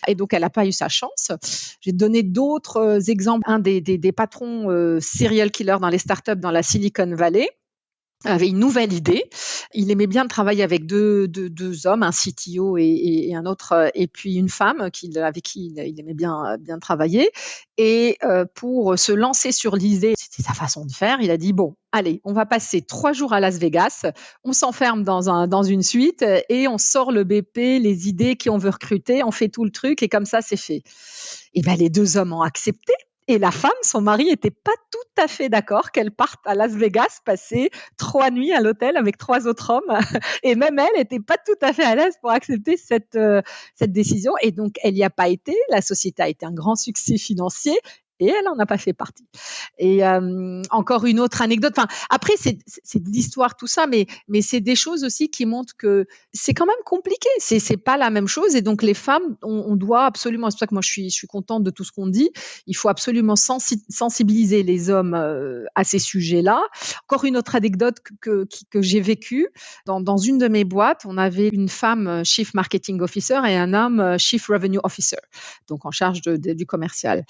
Et donc, elle n'a pas eu sa chance. J'ai donné d'autres exemples. Un des patrons serial killers dans les startups dans la Silicon Valley avait une nouvelle idée. Il aimait bien travailler avec deux hommes, un CTO et un autre, et puis une femme avec qui il aimait bien travailler. Et pour se lancer sur l'idée, c'était sa façon de faire, il a dit, bon, allez, on va passer 3 jours à Las Vegas, on s'enferme dans une suite et on sort le BP, les idées qui on veut recruter, on fait tout le truc et comme ça, c'est fait. Et les deux hommes ont accepté. Et la femme, son mari, était pas tout à fait d'accord qu'elle parte à Las Vegas passer 3 nuits à l'hôtel avec 3 autres hommes. Et même elle était pas tout à fait à l'aise pour accepter cette décision. Et donc, elle y a pas été. La société a été un grand succès financier. Et elle en a pas fait partie. Et encore une autre anecdote. Enfin, après, c'est de l'histoire tout ça, mais c'est des choses aussi qui montrent que c'est quand même compliqué. C'est pas la même chose. Et donc les femmes, on doit absolument. C'est pour ça que moi je suis contente de tout ce qu'on dit. Il faut absolument sensibiliser les hommes à ces sujets-là. Encore une autre anecdote que j'ai vécue dans une de mes boîtes. On avait une femme Chief Marketing Officer et un homme Chief Revenue Officer, donc en charge du commercial.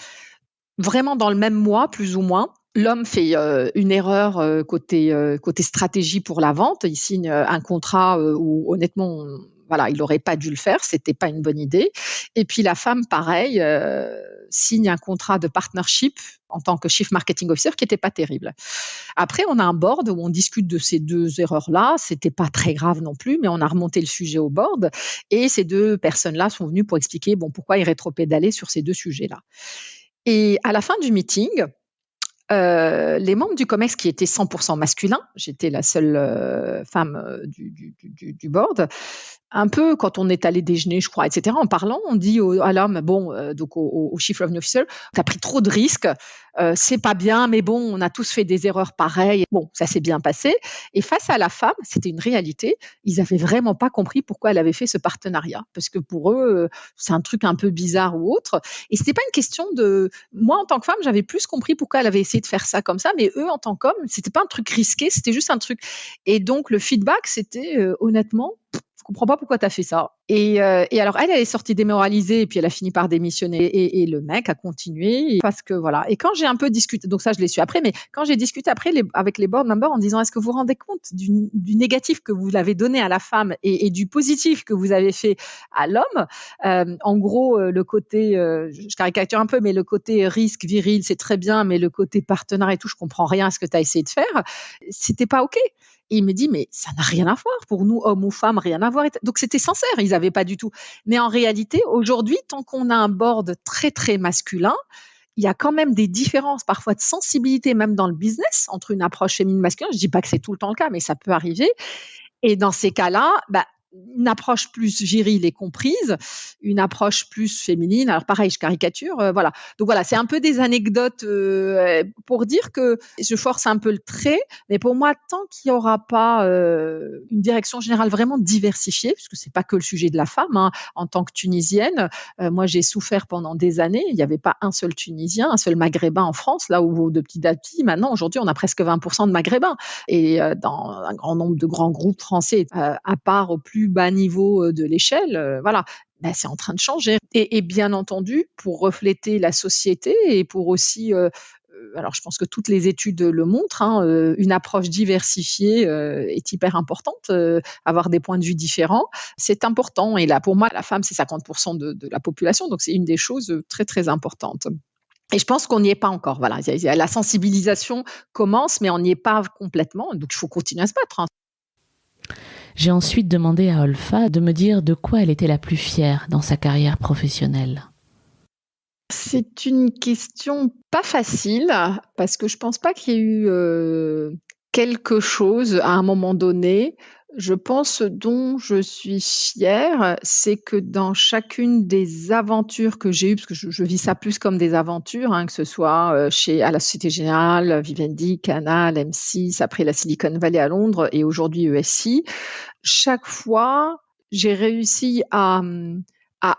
Vraiment dans le même mois, plus ou moins, l'homme fait une erreur côté stratégie pour la vente. Il signe un contrat où honnêtement, voilà, il n'aurait pas dû le faire, c'était pas une bonne idée. Et puis la femme, pareil, signe un contrat de partnership en tant que Chief Marketing Officer qui n'était pas terrible. Après, on a un board où on discute de ces 2 erreurs-là. C'était pas très grave non plus, mais on a remonté le sujet au board et ces 2 personnes-là sont venues pour expliquer pourquoi ils rétropédalaient sur ces 2 sujets-là. Et à la fin du meeting, les membres du COMEX qui étaient 100% masculins, j'étais la seule femme du board, un peu quand on est allé déjeuner, je crois, etc. En parlant, on dit à l'homme, donc au Chief Revenue Officer, tu as pris trop de risques, c'est pas bien, mais bon, on a tous fait des erreurs pareilles. Bon, ça s'est bien passé. Et face à la femme, c'était une réalité. Ils avaient vraiment pas compris pourquoi elle avait fait ce partenariat, parce que pour eux, c'est un truc un peu bizarre ou autre. Et c'était pas une question de. Moi, en tant que femme, j'avais plus compris pourquoi elle avait essayé de faire ça comme ça, mais eux, en tant qu'hommes, c'était pas un truc risqué, c'était juste un truc. Et donc, le feedback, c'était honnêtement, je comprends pas pourquoi tu as fait ça. Et alors, elle est sortie démoralisée et puis elle a fini par démissionner. Et le mec a continué parce que voilà. Et quand j'ai un peu discuté, donc ça je l'ai su après, mais quand j'ai discuté après avec les board members en disant est-ce que vous vous rendez compte du négatif que vous l'avez donné à la femme et du positif que vous avez fait à l'homme, en gros, le côté, je caricature un peu, mais le côté risque viril, c'est très bien, mais le côté partenaire et tout, je comprends rien à ce que tu as essayé de faire. C'était pas OK. Et il me dit, mais ça n'a rien à voir pour nous, hommes ou femmes, rien à voir. Donc c'était sincère, ils n'avaient pas du tout. Mais en réalité, aujourd'hui, tant qu'on a un board très, très masculin, il y a quand même des différences parfois de sensibilité, même dans le business, entre une approche féminine masculine. Je ne dis pas que c'est tout le temps le cas, mais ça peut arriver. Et dans ces cas-là, une approche plus virile et comprise, une approche plus féminine. Alors pareil, je caricature, voilà. Donc voilà, c'est un peu des anecdotes pour dire que je force un peu le trait, mais pour moi, tant qu'il n'y aura pas une direction générale vraiment diversifiée, puisque c'est pas que le sujet de la femme, hein, en tant que Tunisienne, moi j'ai souffert pendant des années, il n'y avait pas un seul Tunisien, un seul Maghrébin en France, là où de petit à petit, maintenant aujourd'hui on a presque 20% de Maghrébins, et dans un grand nombre de grands groupes français, à part au plus bas niveau de l'échelle, voilà. Ben, c'est en train de changer. Et bien entendu, pour refléter la société et pour aussi, alors je pense que toutes les études le montrent, hein, une approche diversifiée est hyper importante. Avoir des points de vue différents, c'est important. Et là, pour moi, la femme, c'est 50% de la population, donc c'est une des choses très très importantes. Et je pense qu'on n'y est pas encore. Voilà, la sensibilisation commence, mais on n'y est pas complètement. Donc il faut continuer à se battre, hein. J'ai ensuite demandé à Olfa de me dire de quoi elle était la plus fière dans sa carrière professionnelle. C'est une question pas facile parce que je pense pas qu'il y ait eu quelque chose à un moment donné. Je pense ce dont je suis fière, c'est que dans chacune des aventures que j'ai eues, parce que je vis ça plus comme des aventures, hein, que ce soit à la Société Générale, Vivendi, Canal, M6, après la Silicon Valley à Londres et aujourd'hui ESI, chaque fois, j'ai réussi à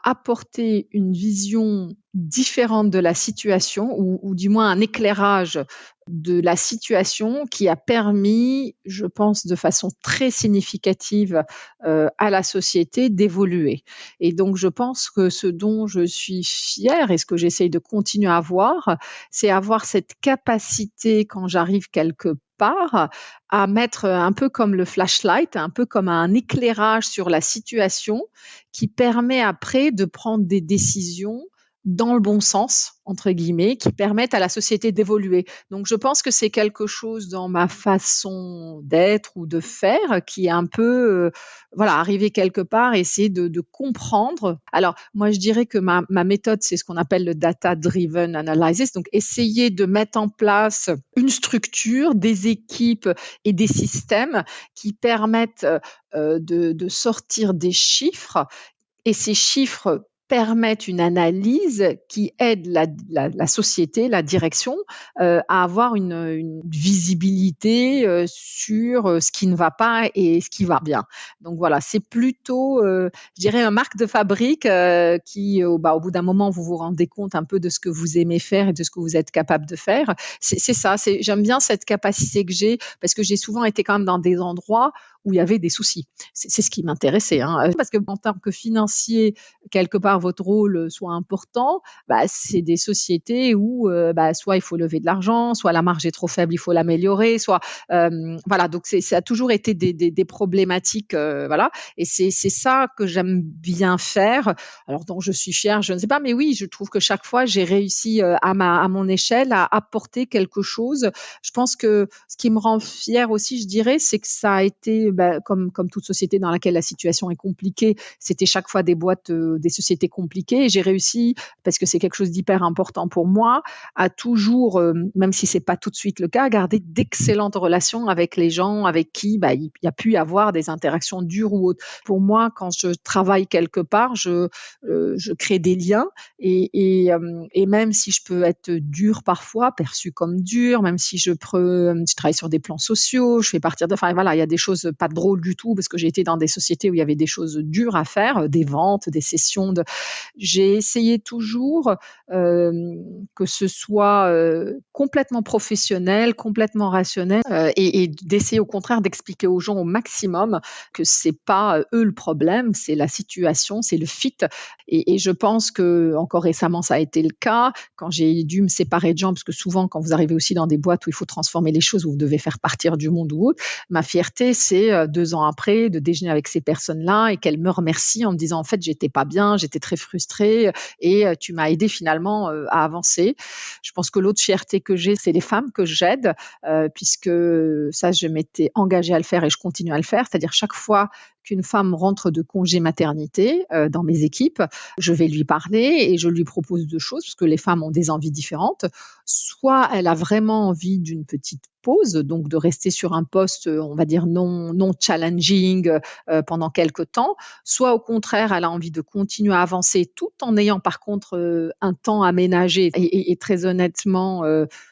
apporter une vision différente de la situation ou du moins un éclairage de la situation qui a permis, je pense, de façon très significative à la société d'évoluer. Et donc, je pense que ce dont je suis fière et ce que j'essaye de continuer à avoir, c'est avoir cette capacité quand j'arrive quelque part à mettre un peu comme le flashlight, un peu comme un éclairage sur la situation qui permet après de prendre des décisions dans le bon sens, entre guillemets, qui permettent à la société d'évoluer. Donc, je pense que c'est quelque chose dans ma façon d'être ou de faire qui est un peu, voilà, arriver quelque part, essayer de comprendre. Alors, moi, je dirais que ma méthode, c'est ce qu'on appelle le data-driven analysis. Donc, essayer de mettre en place une structure, des équipes et des systèmes qui permettent de sortir des chiffres et ces chiffres permettent une analyse qui aide la société, la direction, à avoir une visibilité sur ce qui ne va pas et ce qui va bien. Donc voilà, c'est plutôt, je dirais, un marque de fabrique qui, au bout d'un moment, vous vous rendez compte un peu de ce que vous aimez faire et de ce que vous êtes capable de faire. C'est ça, j'aime bien cette capacité que j'ai parce que j'ai souvent été quand même dans des endroits où il y avait des soucis. C'est ce qui m'intéressait, hein, parce que en tant que financier, quelque part votre rôle soit important, c'est des sociétés où soit il faut lever de l'argent, soit la marge est trop faible, il faut l'améliorer, soit voilà, donc ça a toujours été des problématiques, voilà, et c'est ça que j'aime bien faire. Alors dont je suis fière, je ne sais pas, mais oui, je trouve que chaque fois j'ai réussi à mon échelle à apporter quelque chose. Je pense que ce qui me rend fière aussi, je dirais, c'est que ça a été comme toute société dans laquelle la situation est compliquée, c'était chaque fois des sociétés compliquées. Et j'ai réussi, parce que c'est quelque chose d'hyper important pour moi, à toujours, même si c'est pas tout de suite le cas, garder d'excellentes relations avec les gens avec qui il y a pu y avoir des interactions dures ou autres. Pour moi, quand je travaille quelque part, je crée des liens et même si je peux être dure parfois, perçue comme dure, même si je travaille sur des plans sociaux, je fais partir enfin voilà, il y a des choses pas drôles du tout parce que j'ai été dans des sociétés où il y avait des choses dures à faire, des ventes, des sessions j'ai essayé toujours que ce soit complètement professionnel, complètement rationnel et d'essayer au contraire d'expliquer aux gens au maximum que c'est pas eux le problème, c'est la situation, c'est le fit. Et je pense que encore récemment ça a été le cas quand j'ai dû me séparer de gens parce que souvent quand vous arrivez aussi dans des boîtes où il faut transformer les choses, où vous devez faire partir du monde ou autre, ma fierté c'est 2 ans après de déjeuner avec ces personnes-là et qu'elles me remercient en me disant en fait j'étais pas bien, j'étais très frustrée et tu m'as aidé finalement à avancer. Je pense que l'autre fierté que j'ai, c'est les femmes que j'aide, puisque ça, je m'étais engagée à le faire et je continue à le faire. C'est-à-dire chaque fois qu'une femme rentre de congé maternité dans mes équipes, je vais lui parler et je lui propose 2 choses, parce que les femmes ont des envies différentes. Soit elle a vraiment envie d'une petite pause, donc de rester sur un poste, on va dire non challenging, pendant quelque temps, soit au contraire, elle a envie de continuer à avancer tout en ayant par contre, un temps aménagé et très honnêtement,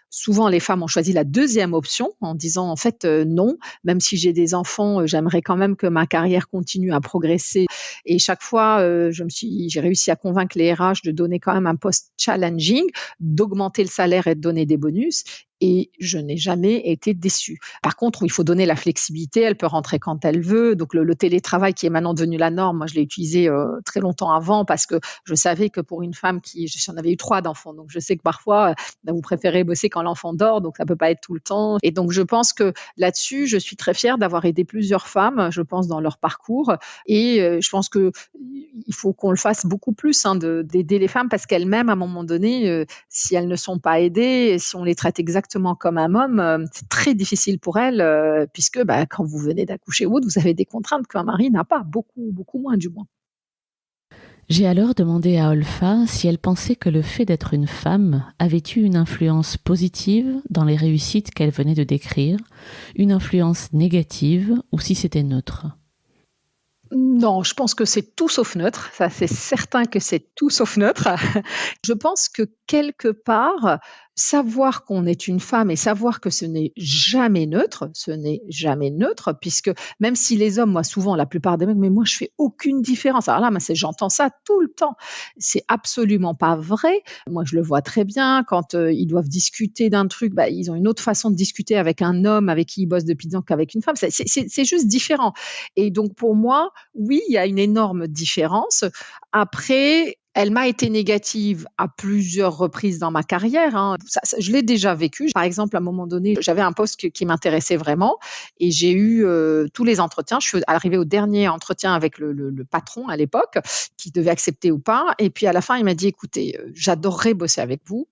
souvent les femmes ont choisi la deuxième option en disant: «En fait, non, même si j'ai des enfants, j'aimerais quand même que ma carrière continue à progresser» et chaque fois, j'ai réussi à convaincre les RH de donner quand même un poste challenging, d'augmenter le salaire et de donner des bonus et je n'ai jamais été déçue. Par contre, il faut donner la flexibilité, elle peut rentrer quand elle veut. Donc le télétravail qui est maintenant devenu la norme, moi je l'ai utilisé très longtemps avant parce que je savais que pour une femme j'en avais eu 3 d'enfants, donc je sais que parfois vous préférez bosser quand l'enfant dort, donc ça peut pas être tout le temps. Et donc je pense que là-dessus, je suis très fière d'avoir aidé plusieurs femmes, je pense dans leur parcours. Et je pense que il faut qu'on le fasse beaucoup plus, hein, d'aider les femmes parce qu'elles-mêmes, à un moment donné, si elles ne sont pas aidées, si on les traite exactement comme un homme, c'est très difficile pour elles, puisque quand vous venez d'accoucher ou autre, vous avez des contraintes qu'un mari n'a pas, beaucoup, beaucoup moins du moins. J'ai alors demandé à Olfa si elle pensait que le fait d'être une femme avait eu une influence positive dans les réussites qu'elle venait de décrire, une influence négative ou si c'était neutre. Non, je pense que c'est tout sauf neutre. Ça, c'est certain que c'est tout sauf neutre. Je pense que quelque part, savoir qu'on est une femme et savoir que ce n'est jamais neutre, puisque même si les hommes, moi, souvent, la plupart des mecs, mais moi, je fais aucune différence. Alors là, moi, j'entends ça tout le temps. C'est absolument pas vrai. Moi, je le vois très bien quand ils doivent discuter d'un truc, ils ont une autre façon de discuter avec un homme avec qui ils bossent depuis 10 ans qu'avec une femme. C'est juste différent. Et donc, pour moi, oui, il y a une énorme différence. Après, elle m'a été négative à plusieurs reprises dans ma carrière, hein. Je l'ai déjà vécu. Par exemple, à un moment donné, j'avais un poste qui m'intéressait vraiment et j'ai eu tous les entretiens. Je suis arrivée au dernier entretien avec le patron à l'époque, qui devait accepter ou pas. Et puis à la fin, il m'a dit, écoutez, j'adorerais bosser avec vous.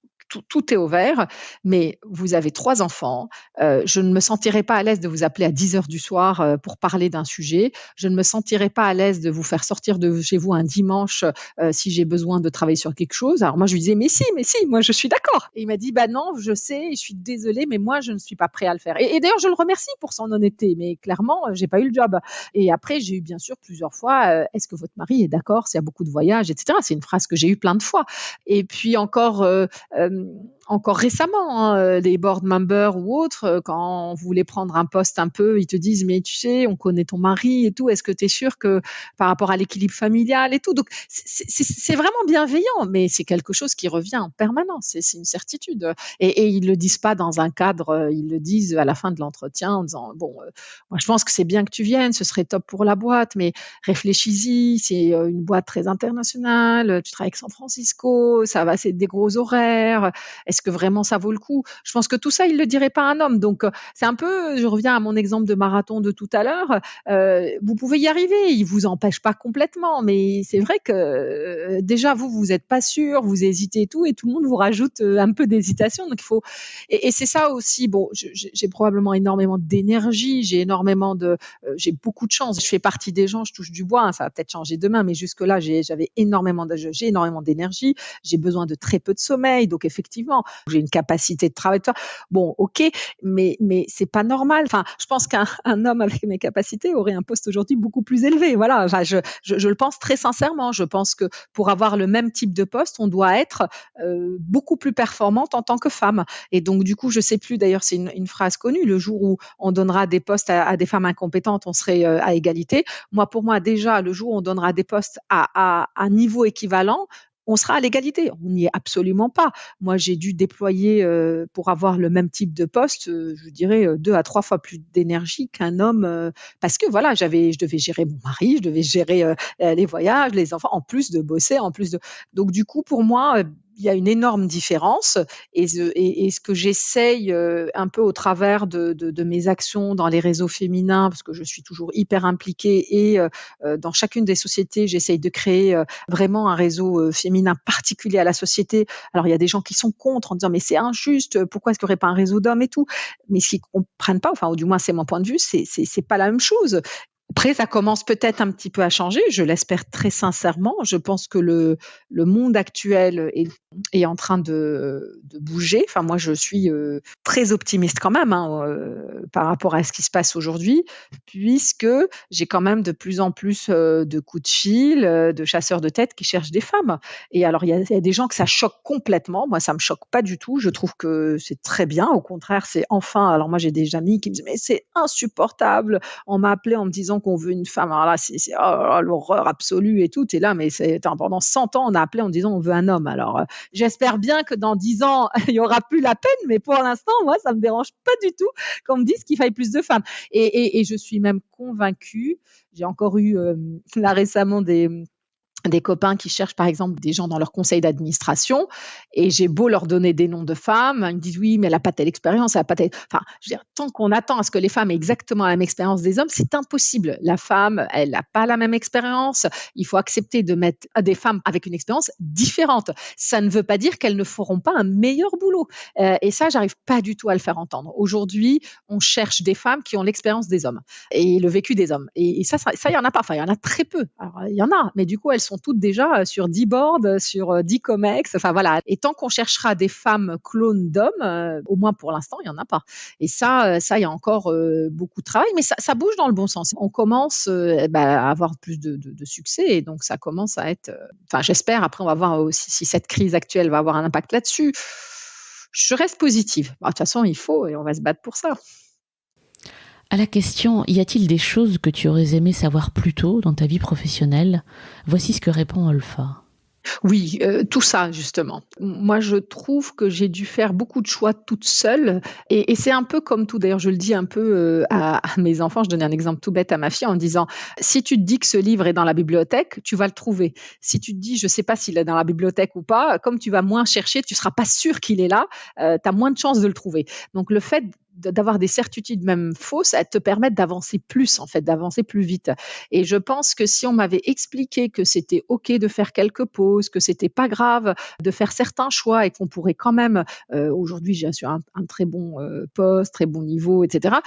Tout est ouvert, mais vous avez 3 enfants. Je ne me sentirais pas à l'aise de vous appeler à 10 heures du soir pour parler d'un sujet. Je ne me sentirais pas à l'aise de vous faire sortir de chez vous un dimanche si j'ai besoin de travailler sur quelque chose. Alors moi, je lui disais, mais si, moi, je suis d'accord. Et il m'a dit, bah non, je sais, je suis désolée, mais moi, je ne suis pas prêt à le faire. Et d'ailleurs, je le remercie pour son honnêteté, mais clairement, j'ai pas eu le job. Et après, j'ai eu bien sûr plusieurs fois, est-ce que votre mari est d'accord s'il y a beaucoup de voyages, etc. C'est une phrase que j'ai eue plein de fois. Et puis encore récemment, hein, les board members ou autres, quand vous voulez prendre un poste un peu, ils te disent, mais tu sais, on connaît ton mari et tout, est-ce que tu es sûr que par rapport à l'équilibre familial et tout. Donc, c'est vraiment bienveillant, mais c'est quelque chose qui revient en permanence, c'est une certitude. Et ils le disent pas dans un cadre, ils le disent à la fin de l'entretien en disant, bon, moi je pense que c'est bien que tu viennes, ce serait top pour la boîte, mais réfléchis-y, c'est une boîte très internationale, tu travailles avec San Francisco, c'est des gros horaires, est-ce que vraiment ça vaut le coup? Je pense que tout ça, il le dirait pas à un homme. Donc, c'est un peu, je reviens à mon exemple de marathon de tout à l'heure, vous pouvez y arriver, il vous empêche pas complètement, mais c'est vrai que déjà vous êtes pas sûr, vous hésitez et tout le monde vous rajoute un peu d'hésitation. Donc il faut et c'est ça aussi. Bon, j'ai probablement énormément d'énergie, j'ai beaucoup de chance. Je fais partie des gens, je touche du bois, hein, ça va peut-être changer demain, mais jusque là j'ai énormément d'énergie, j'ai besoin de très peu de sommeil, donc effectivement j'ai une capacité de travail. Bon, ok, mais c'est pas normal. Enfin, je pense qu'un homme avec mes capacités aurait un poste aujourd'hui beaucoup plus élevé. Voilà, enfin, je le pense très sincèrement. Je pense que pour avoir le même type de poste, on doit être beaucoup plus performante en tant que femme. Et donc, du coup, je sais plus, d'ailleurs, c'est une phrase connue, le jour où on donnera des postes à des femmes incompétentes, on serait à égalité. Pour moi, déjà, le jour où on donnera des postes à niveau équivalent, on sera à l'égalité. On n'y est absolument pas. Moi, j'ai dû déployer pour avoir le même type de poste, je dirais 2 à 3 fois plus d'énergie qu'un homme, parce que voilà, je devais gérer mon mari, je devais gérer les voyages, les enfants, en plus de bosser, en plus de. Donc du coup, pour moi, il y a une énorme différence et ce que j'essaye un peu au travers de mes actions dans les réseaux féminins, parce que je suis toujours hyper impliquée et dans chacune des sociétés, j'essaye de créer vraiment un réseau féminin particulier à la société. Alors, il y a des gens qui sont contre en disant, mais c'est injuste, pourquoi est-ce qu'il n'y aurait pas un réseau d'hommes et tout? Mais ce qu'ils comprennent pas, enfin, ou du moins, c'est mon point de vue, c'est pas la même chose. Après, ça commence peut-être un petit peu à changer, je l'espère très sincèrement. Je pense que le monde actuel est en train de bouger. Enfin, moi, je suis très optimiste quand même hein, par rapport à ce qui se passe aujourd'hui, puisque j'ai quand même de plus en plus de coups de fil, de chasseurs de tête qui cherchent des femmes. Et alors, il y a des gens que ça choque complètement. Moi, ça me choque pas du tout. Je trouve que c'est très bien. Au contraire, c'est enfin. Alors, moi, j'ai des amis qui me disent, mais c'est insupportable, on m'a appelé en me disant qu'on veut une femme. Alors là, c'est oh là là, l'horreur absolue et tout. Et là, mais pendant 100 ans, on a appelé en disant on veut un homme. Alors, j'espère bien que dans 10 ans, il y aura plus la peine, mais pour l'instant, moi, ça me dérange pas du tout qu'on me dise qu'il faille plus de femmes. Et je suis même convaincue. J'ai encore eu là récemment des copains qui cherchent par exemple des gens dans leur conseil d'administration et j'ai beau leur donner des noms de femmes, ils me disent oui mais elle a pas telle expérience, elle a pas telle... Enfin, je veux dire, tant qu'on attend à ce que les femmes aient exactement la même expérience des hommes, c'est impossible. La femme, elle n'a pas la même expérience, il faut accepter de mettre des femmes avec une expérience différente. Ça ne veut pas dire qu'elles ne feront pas un meilleur boulot. Et ça, j'arrive pas du tout à le faire entendre. Aujourd'hui, on cherche des femmes qui ont l'expérience des hommes et le vécu des hommes. Et ça, il y en a pas. Enfin, il y en a très peu. Alors, il y en a, mais du coup, elles sont toutes déjà sur 10 boards, sur 10 comex. Enfin, voilà. Et tant qu'on cherchera des femmes clones d'hommes, au moins pour l'instant, il y en a pas. Et ça, il y a encore beaucoup de travail, mais ça bouge dans le bon sens. On commence à avoir plus de succès, et donc ça commence à être. Enfin, j'espère. Après, on va voir aussi si cette crise actuelle va avoir un impact là-dessus. Je reste positive. De toute façon, il faut et on va se battre pour ça. À la question « Y a-t-il des choses que tu aurais aimé savoir plus tôt dans ta vie professionnelle ?» Voici ce que répond Olfa. Oui, tout ça justement. Moi, je trouve que j'ai dû faire beaucoup de choix toute seule et c'est un peu comme tout. D'ailleurs, je le dis un peu, à mes enfants. Je donnais un exemple tout bête à ma fille en disant: «Si tu te dis que ce livre est dans la bibliothèque, tu vas le trouver. Si tu te dis: "Je sais pas s'il est dans la bibliothèque ou pas", comme tu vas moins chercher, tu seras pas sûr qu'il est là, tu as moins de chances de le trouver». Donc le fait d'avoir des certitudes même fausses, elles te permettent d'avancer plus en fait, d'avancer plus vite. Et je pense que si on m'avait expliqué que c'était OK de faire quelques pauses, que c'était pas grave de faire certains choix et qu'on pourrait quand même, aujourd'hui j'ai sur un très bon poste, très bon niveau, etc.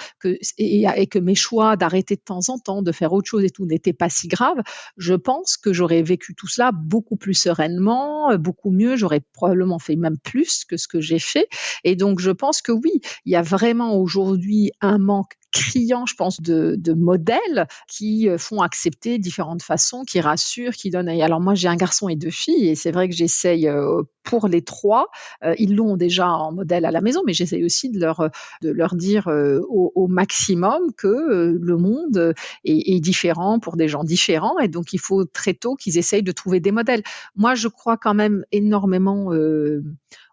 Et que mes choix d'arrêter de temps en temps, de faire autre chose et tout n'étaient pas si graves, je pense que j'aurais vécu tout cela beaucoup plus sereinement, beaucoup mieux. J'aurais probablement fait même plus que ce que j'ai fait. Et donc je pense que oui, il y a vraiment aujourd'hui un manque criant, je pense, de modèles qui font accepter différentes façons, qui rassurent, qui donnent. Et alors moi, j'ai un garçon et deux filles, et c'est vrai que j'essaye pour les trois. Ils l'ont déjà en modèle à la maison, mais j'essaye aussi de leur dire au maximum que le monde est différent pour des gens différents, et donc il faut très tôt qu'ils essayent de trouver des modèles. Moi, je crois quand même énormément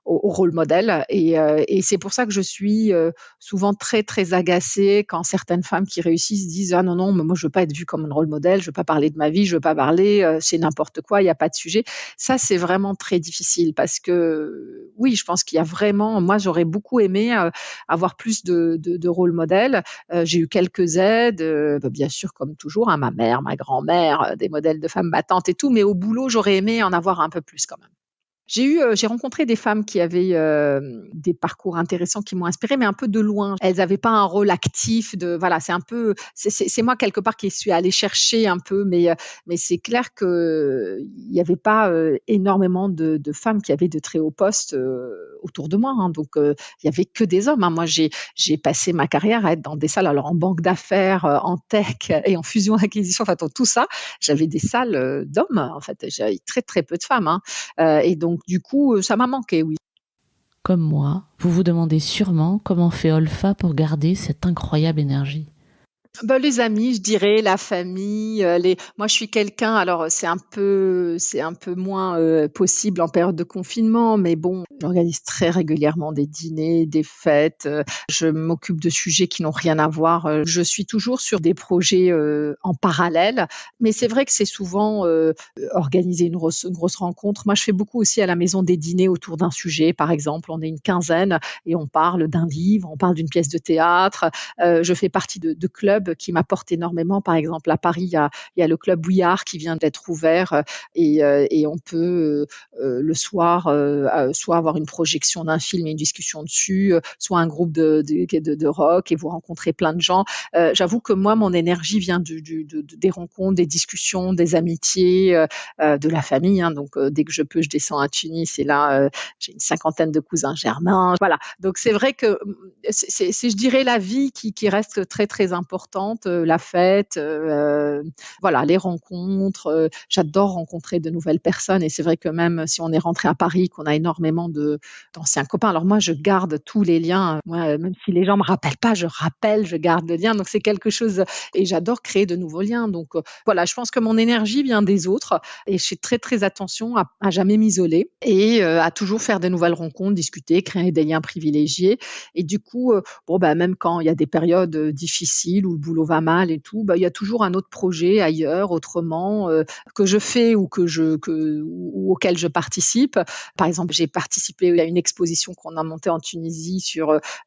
au rôle modèle, et c'est pour ça que je suis souvent très très agacée quand certaines femmes qui réussissent disent ah non non mais moi je veux pas être vue comme un rôle modèle, je veux pas parler de ma vie, je veux pas parler, c'est n'importe quoi, il y a pas de sujet. Ça c'est vraiment très difficile parce que oui, je pense qu'il y a vraiment, moi j'aurais beaucoup aimé avoir plus de rôle modèle. J'ai eu quelques aides, bien sûr comme toujours, hein, ma mère, ma grand-mère, des modèles de femmes battantes et tout, mais au boulot j'aurais aimé en avoir un peu plus quand même. J'ai rencontré des femmes qui avaient des parcours intéressants qui m'ont inspirée, mais un peu de loin. Elles n'avaient pas un rôle actif de voilà, c'est moi quelque part qui suis allée chercher un peu, mais c'est clair que il y avait pas énormément de femmes qui avaient de très hauts postes autour de moi, hein. Donc il y avait que des hommes, hein. Moi j'ai passé ma carrière à être dans des salles, alors en banque d'affaires, en tech et en fusion acquisition, enfin dans tout ça, j'avais des salles d'hommes en fait. J'avais très très peu de femmes, hein. Et donc du coup, ça m'a manqué, oui. Comme moi, vous vous demandez sûrement comment fait Olfa pour garder cette incroyable énergie. Bah, les amis, je dirais, la famille, moi je suis quelqu'un, alors c'est un peu moins, possible en période de confinement, mais bon, j'organise très régulièrement des dîners, des fêtes, je m'occupe de sujets qui n'ont rien à voir, je suis toujours sur des projets, en parallèle, mais c'est vrai que c'est souvent, organiser une grosse rencontre. Moi, je fais beaucoup aussi à la maison des dîners autour d'un sujet, par exemple, on est une quinzaine et on parle d'un livre, on parle d'une pièce de théâtre, je fais partie de clubs clubs qui m'apportent énormément. Par exemple, à Paris, il y a le club We Are qui vient d'être ouvert, et on peut le soir soit avoir une projection d'un film et une discussion dessus, soit un groupe de rock et vous rencontrez plein de gens. J'avoue que moi, mon énergie vient des rencontres, des discussions, des amitiés, de la famille, hein. Donc, dès que je peux, je descends à Tunis et là, j'ai une cinquantaine de cousins germains. Voilà. Donc, c'est vrai que c'est, je dirais, la vie qui reste très, très importante, la fête, voilà, les rencontres. J'adore rencontrer de nouvelles personnes et c'est vrai que même si on est rentré à Paris, qu'on a énormément d'anciens copains. Alors moi, je garde tous les liens. Moi, même si les gens me rappellent pas, je rappelle, je garde le lien. Donc c'est quelque chose et j'adore créer de nouveaux liens. Donc voilà, je pense que mon énergie vient des autres et je fais très très attention à jamais m'isoler et à toujours faire de nouvelles rencontres, discuter, créer des liens privilégiés. Et du coup, même quand il y a des périodes difficiles où le boulot va mal et tout, il y a toujours un autre projet ailleurs, autrement, que je fais ou auquel je participe. Par exemple, j'ai participé à une exposition qu'on a montée en Tunisie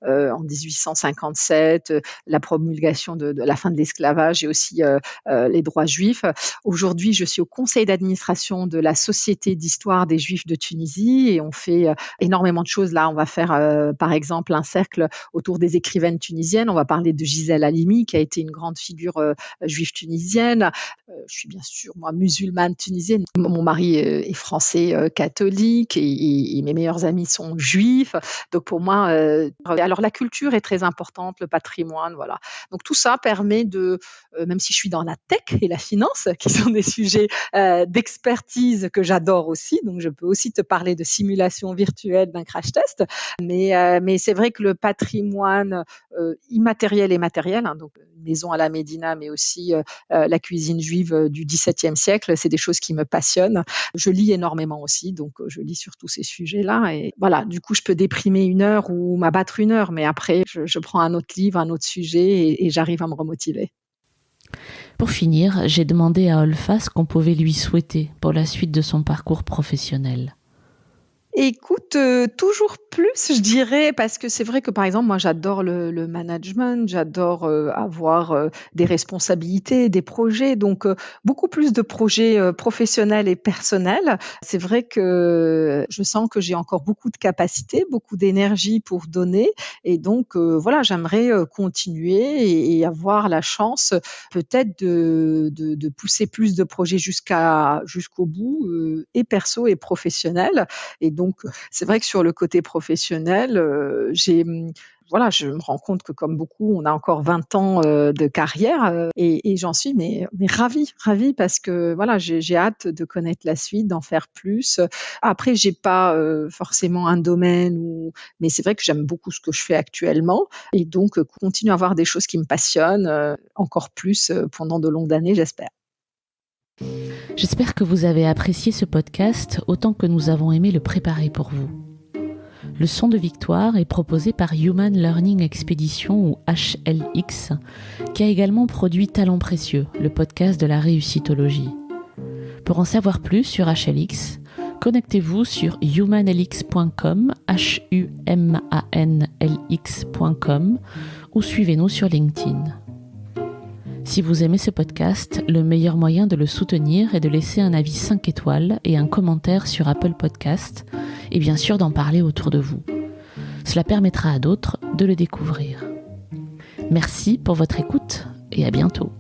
en 1857, la promulgation de la fin de l'esclavage et aussi les droits juifs. Aujourd'hui, je suis au conseil d'administration de la Société d'histoire des Juifs de Tunisie et on fait énormément de choses. Là, on va faire par exemple un cercle autour des écrivaines tunisiennes. On va parler de Gisèle Halimi, qui a été une grande figure juive tunisienne. Je suis bien sûr, moi, musulmane tunisienne. Mon mari est français catholique et mes meilleurs amis sont juifs. Donc pour moi, alors la culture est très importante, le patrimoine, voilà. Donc tout ça permet même si je suis dans la tech et la finance, qui sont des sujets d'expertise que j'adore aussi, donc je peux aussi te parler de simulation virtuelle d'un crash test, mais c'est vrai que le patrimoine immatériel et matériel, hein, donc une maison à la Médina, mais aussi la cuisine juive du XVIIe siècle, c'est des choses qui me passionnent. Je lis énormément aussi, donc je lis sur tous ces sujets-là. Et voilà, du coup, je peux déprimer 1 heure ou m'abattre 1 heure, mais après, je prends un autre livre, un autre sujet et j'arrive à me remotiver. Pour finir, j'ai demandé à Olfa ce qu'on pouvait lui souhaiter pour la suite de son parcours professionnel. Écoute, toujours plus, je dirais, parce que c'est vrai que, par exemple, moi, j'adore le management, j'adore, avoir, des responsabilités, des projets, donc beaucoup plus de projets, professionnels et personnels. C'est vrai que je sens que j'ai encore beaucoup de capacités, beaucoup d'énergie pour donner et donc voilà, j'aimerais, continuer et avoir la chance peut-être de pousser plus de projets jusqu'au bout, et perso et professionnel. Et donc, c'est vrai que sur le côté professionnel, voilà, je me rends compte que comme beaucoup, on a encore 20 ans de carrière et j'en suis mais ravie parce que voilà, j'ai hâte de connaître la suite, d'en faire plus. Après, j'ai pas forcément un domaine mais c'est vrai que j'aime beaucoup ce que je fais actuellement et donc continuer à avoir des choses qui me passionnent encore plus pendant de longues années, j'espère. J'espère que vous avez apprécié ce podcast autant que nous avons aimé le préparer pour vous. Le son de victoire est proposé par Human Learning Expedition ou HLX, qui a également produit Talents Précieux, le podcast de la réussitologie. Pour en savoir plus sur HLX, connectez-vous sur humanlx.com, humanlx.com, ou suivez-nous sur LinkedIn. Si vous aimez ce podcast, le meilleur moyen de le soutenir est de laisser un avis 5 étoiles et un commentaire sur Apple Podcast et bien sûr d'en parler autour de vous. Cela permettra à d'autres de le découvrir. Merci pour votre écoute et à bientôt.